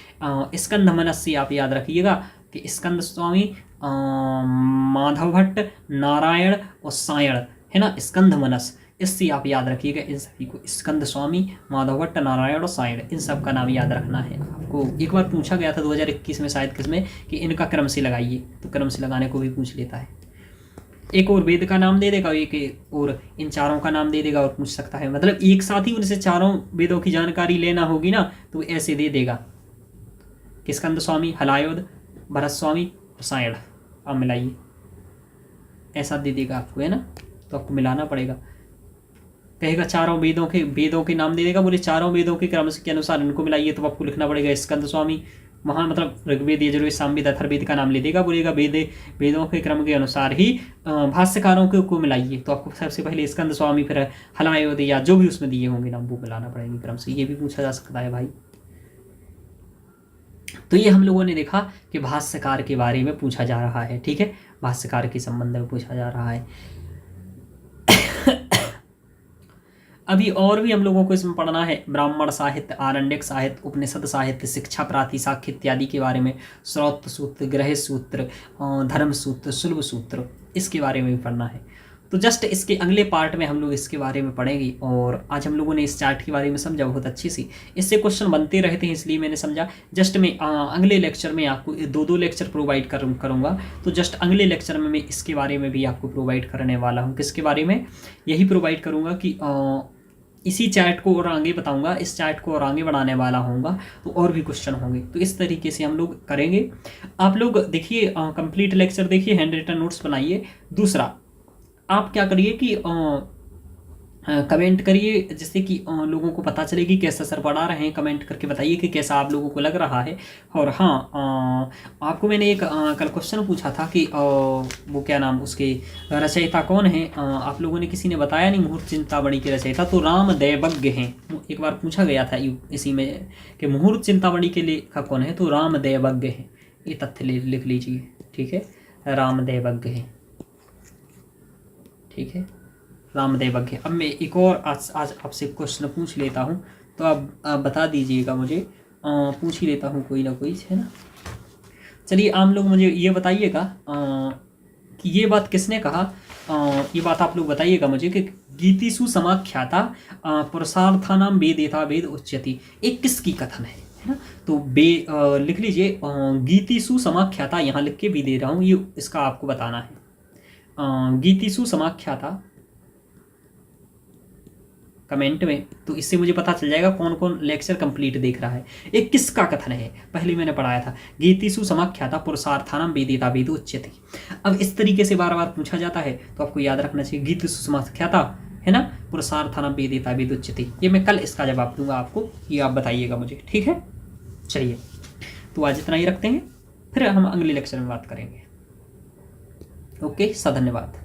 स्कंद मनस से आप याद रखिएगा कि स्कंद स्वामी, माधव भट्ट, नारायण और सायण है ना, स्कंद मनस, इससे आप याद रखिएगा इन सभी को। स्कंद स्वामी, माधव भट्ट, नारायण और सायण, इन सब का नाम याद रखना है आपको। एक बार पूछा गया था 2021 में शायद किसमें कि इनका क्रम से लगाइए, तो क्रम से लगाने को भी पूछ लेता है। एक और वेद का नाम दे देगा, एक और इन चारों का नाम दे देगा और पूछ सकता है। मतलब एक साथ ही उनसे चारों वेदों की जानकारी लेना होगी ना, तो ऐसे दे देगा कि स्कंद स्वामी, हलायोद, भरत स्वामी और सायण, आप मिलाइए, ऐसा दे देगा आपको, है ना। तो आपको मिलाना पड़ेगा। कहेगा चारों वेदों के नाम दे देगा, बोले चारों वेदों के क्रम के अनुसार इनको मिलाइए, तो आपको लिखना पड़ेगा स्कंद स्वामी, वहाँ मतलब ऋग्वेद, यजुर्वेद, सामवेद, अथर्ववेद का नाम ले देगा, बोलेगा वेदों के क्रम के अनुसार ही भाष्यकारों को मिलाइए, तो आपको सबसे पहले स्कंद स्वामी, फिर हलायोद या जो भी उसमें दिए होंगे नाम वो मिलाना पड़ेंगे क्रम से। ये भी पूछा जा सकता है भाई। तो ये हम लोगों ने देखा कि भाष्यकार के बारे में पूछा जा रहा है, ठीक है, भाष्यकार के संबंध में पूछा जा रहा है। अभी और भी हम लोगों को इसमें पढ़ना है, ब्राह्मण साहित्य, आरण्यक साहित्य, उपनिषद साहित्य, शिक्षा प्रातिशाख्य इत्यादि के बारे में, श्रौत सूत्र, ग्रह सूत्र, धर्म सूत्र, शुल्ब सूत्र, इसके बारे में भी पढ़ना है। तो जस्ट इसके अगले पार्ट में हम लोग इसके बारे में पढ़ेंगे। और आज हम लोगों ने इस चार्ट के बारे में समझा बहुत अच्छी सी, इससे क्वेश्चन बनते रहते हैं, इसलिए मैंने समझा जस्ट मैं अगले लेक्चर में आपको दो लेक्चर प्रोवाइड करूँगा। तो जस्ट अगले लेक्चर में मैं इसके बारे में भी आपको प्रोवाइड करने वाला हूँ। किसके बारे में? यही प्रोवाइड करूँगा कि इसी चैट को और आगे बताऊंगा, इस चैट को और आगे बढ़ाने वाला होऊंगा, तो और भी क्वेश्चन होंगे। तो इस तरीके से हम लोग करेंगे। आप लोग देखिए, कंप्लीट लेक्चर देखिए, हैंड रिटन नोट्स बनाइए। दूसरा, आप क्या करिए कि कमेंट करिए, जिससे कि लोगों को पता चले कि कैसा सर पढ़ा रहे हैं। कमेंट करके बताइए कि कैसा आप लोगों को लग रहा है। और हाँ, आपको मैंने एक कल क्वेश्चन पूछा था कि वो क्या नाम, उसके रचयिता कौन है? आप लोगों ने किसी ने बताया नहीं, मुहूर्त चिंतामणि के रचयिता तो रामदैवज्ञ हैं। एक बार पूछा गया था इसी में कि मुहूर्त चिंतामणि के लेखक कौन है, तो रामदैवज्ञ हैं। ये तथ्य लिख लीजिए, ठीक है, रामदैवज्ञ हैं, ठीक है, रामदैवज्ञ। अब मैं एक और आज आपसे क्वेश्चन पूछ लेता हूँ, तो आप बता दीजिएगा मुझे। पूछ ही लेता हूँ कोई ना कोई, है ना। चलिए, आप लोग मुझे ये बताइएगा कि ये बात किसने कहा। ये बात आप लोग बताइएगा मुझे कि गीतिषु समाख्याता पुरुषार्थानाम वेदेता वेद उच्यति, एक किसकी कथन है ना। तो लिख लीजिए, गीतिषु समाख्याता, यहाँ लिख के भी दे रहा हूँ, ये इसका आपको बताना है। गीतिषु समाख्याता कमेंट में, तो इससे मुझे पता चल जाएगा कौन कौन लेक्चर कंप्लीट देख रहा है। एक किसका कथन है, पहले मैंने पढ़ाया था, गीतिषु समाख्याता पुरुषार्थानाम वेदेता वेद उच्यते। अब इस तरीके से बार बार पूछा जाता है, तो आपको याद रखना चाहिए गीतिषु समाख्याता, है ना, पुरुषार्थानाम वेदेता वेद उच्यते। ये मैं कल इसका जवाब दूंगा आपको, ये आप बताइएगा मुझे, ठीक है। चलिए, तो आज इतना ही रखते हैं, फिर हम अगले लेक्चर में बात करेंगे। ओके, धन्यवाद।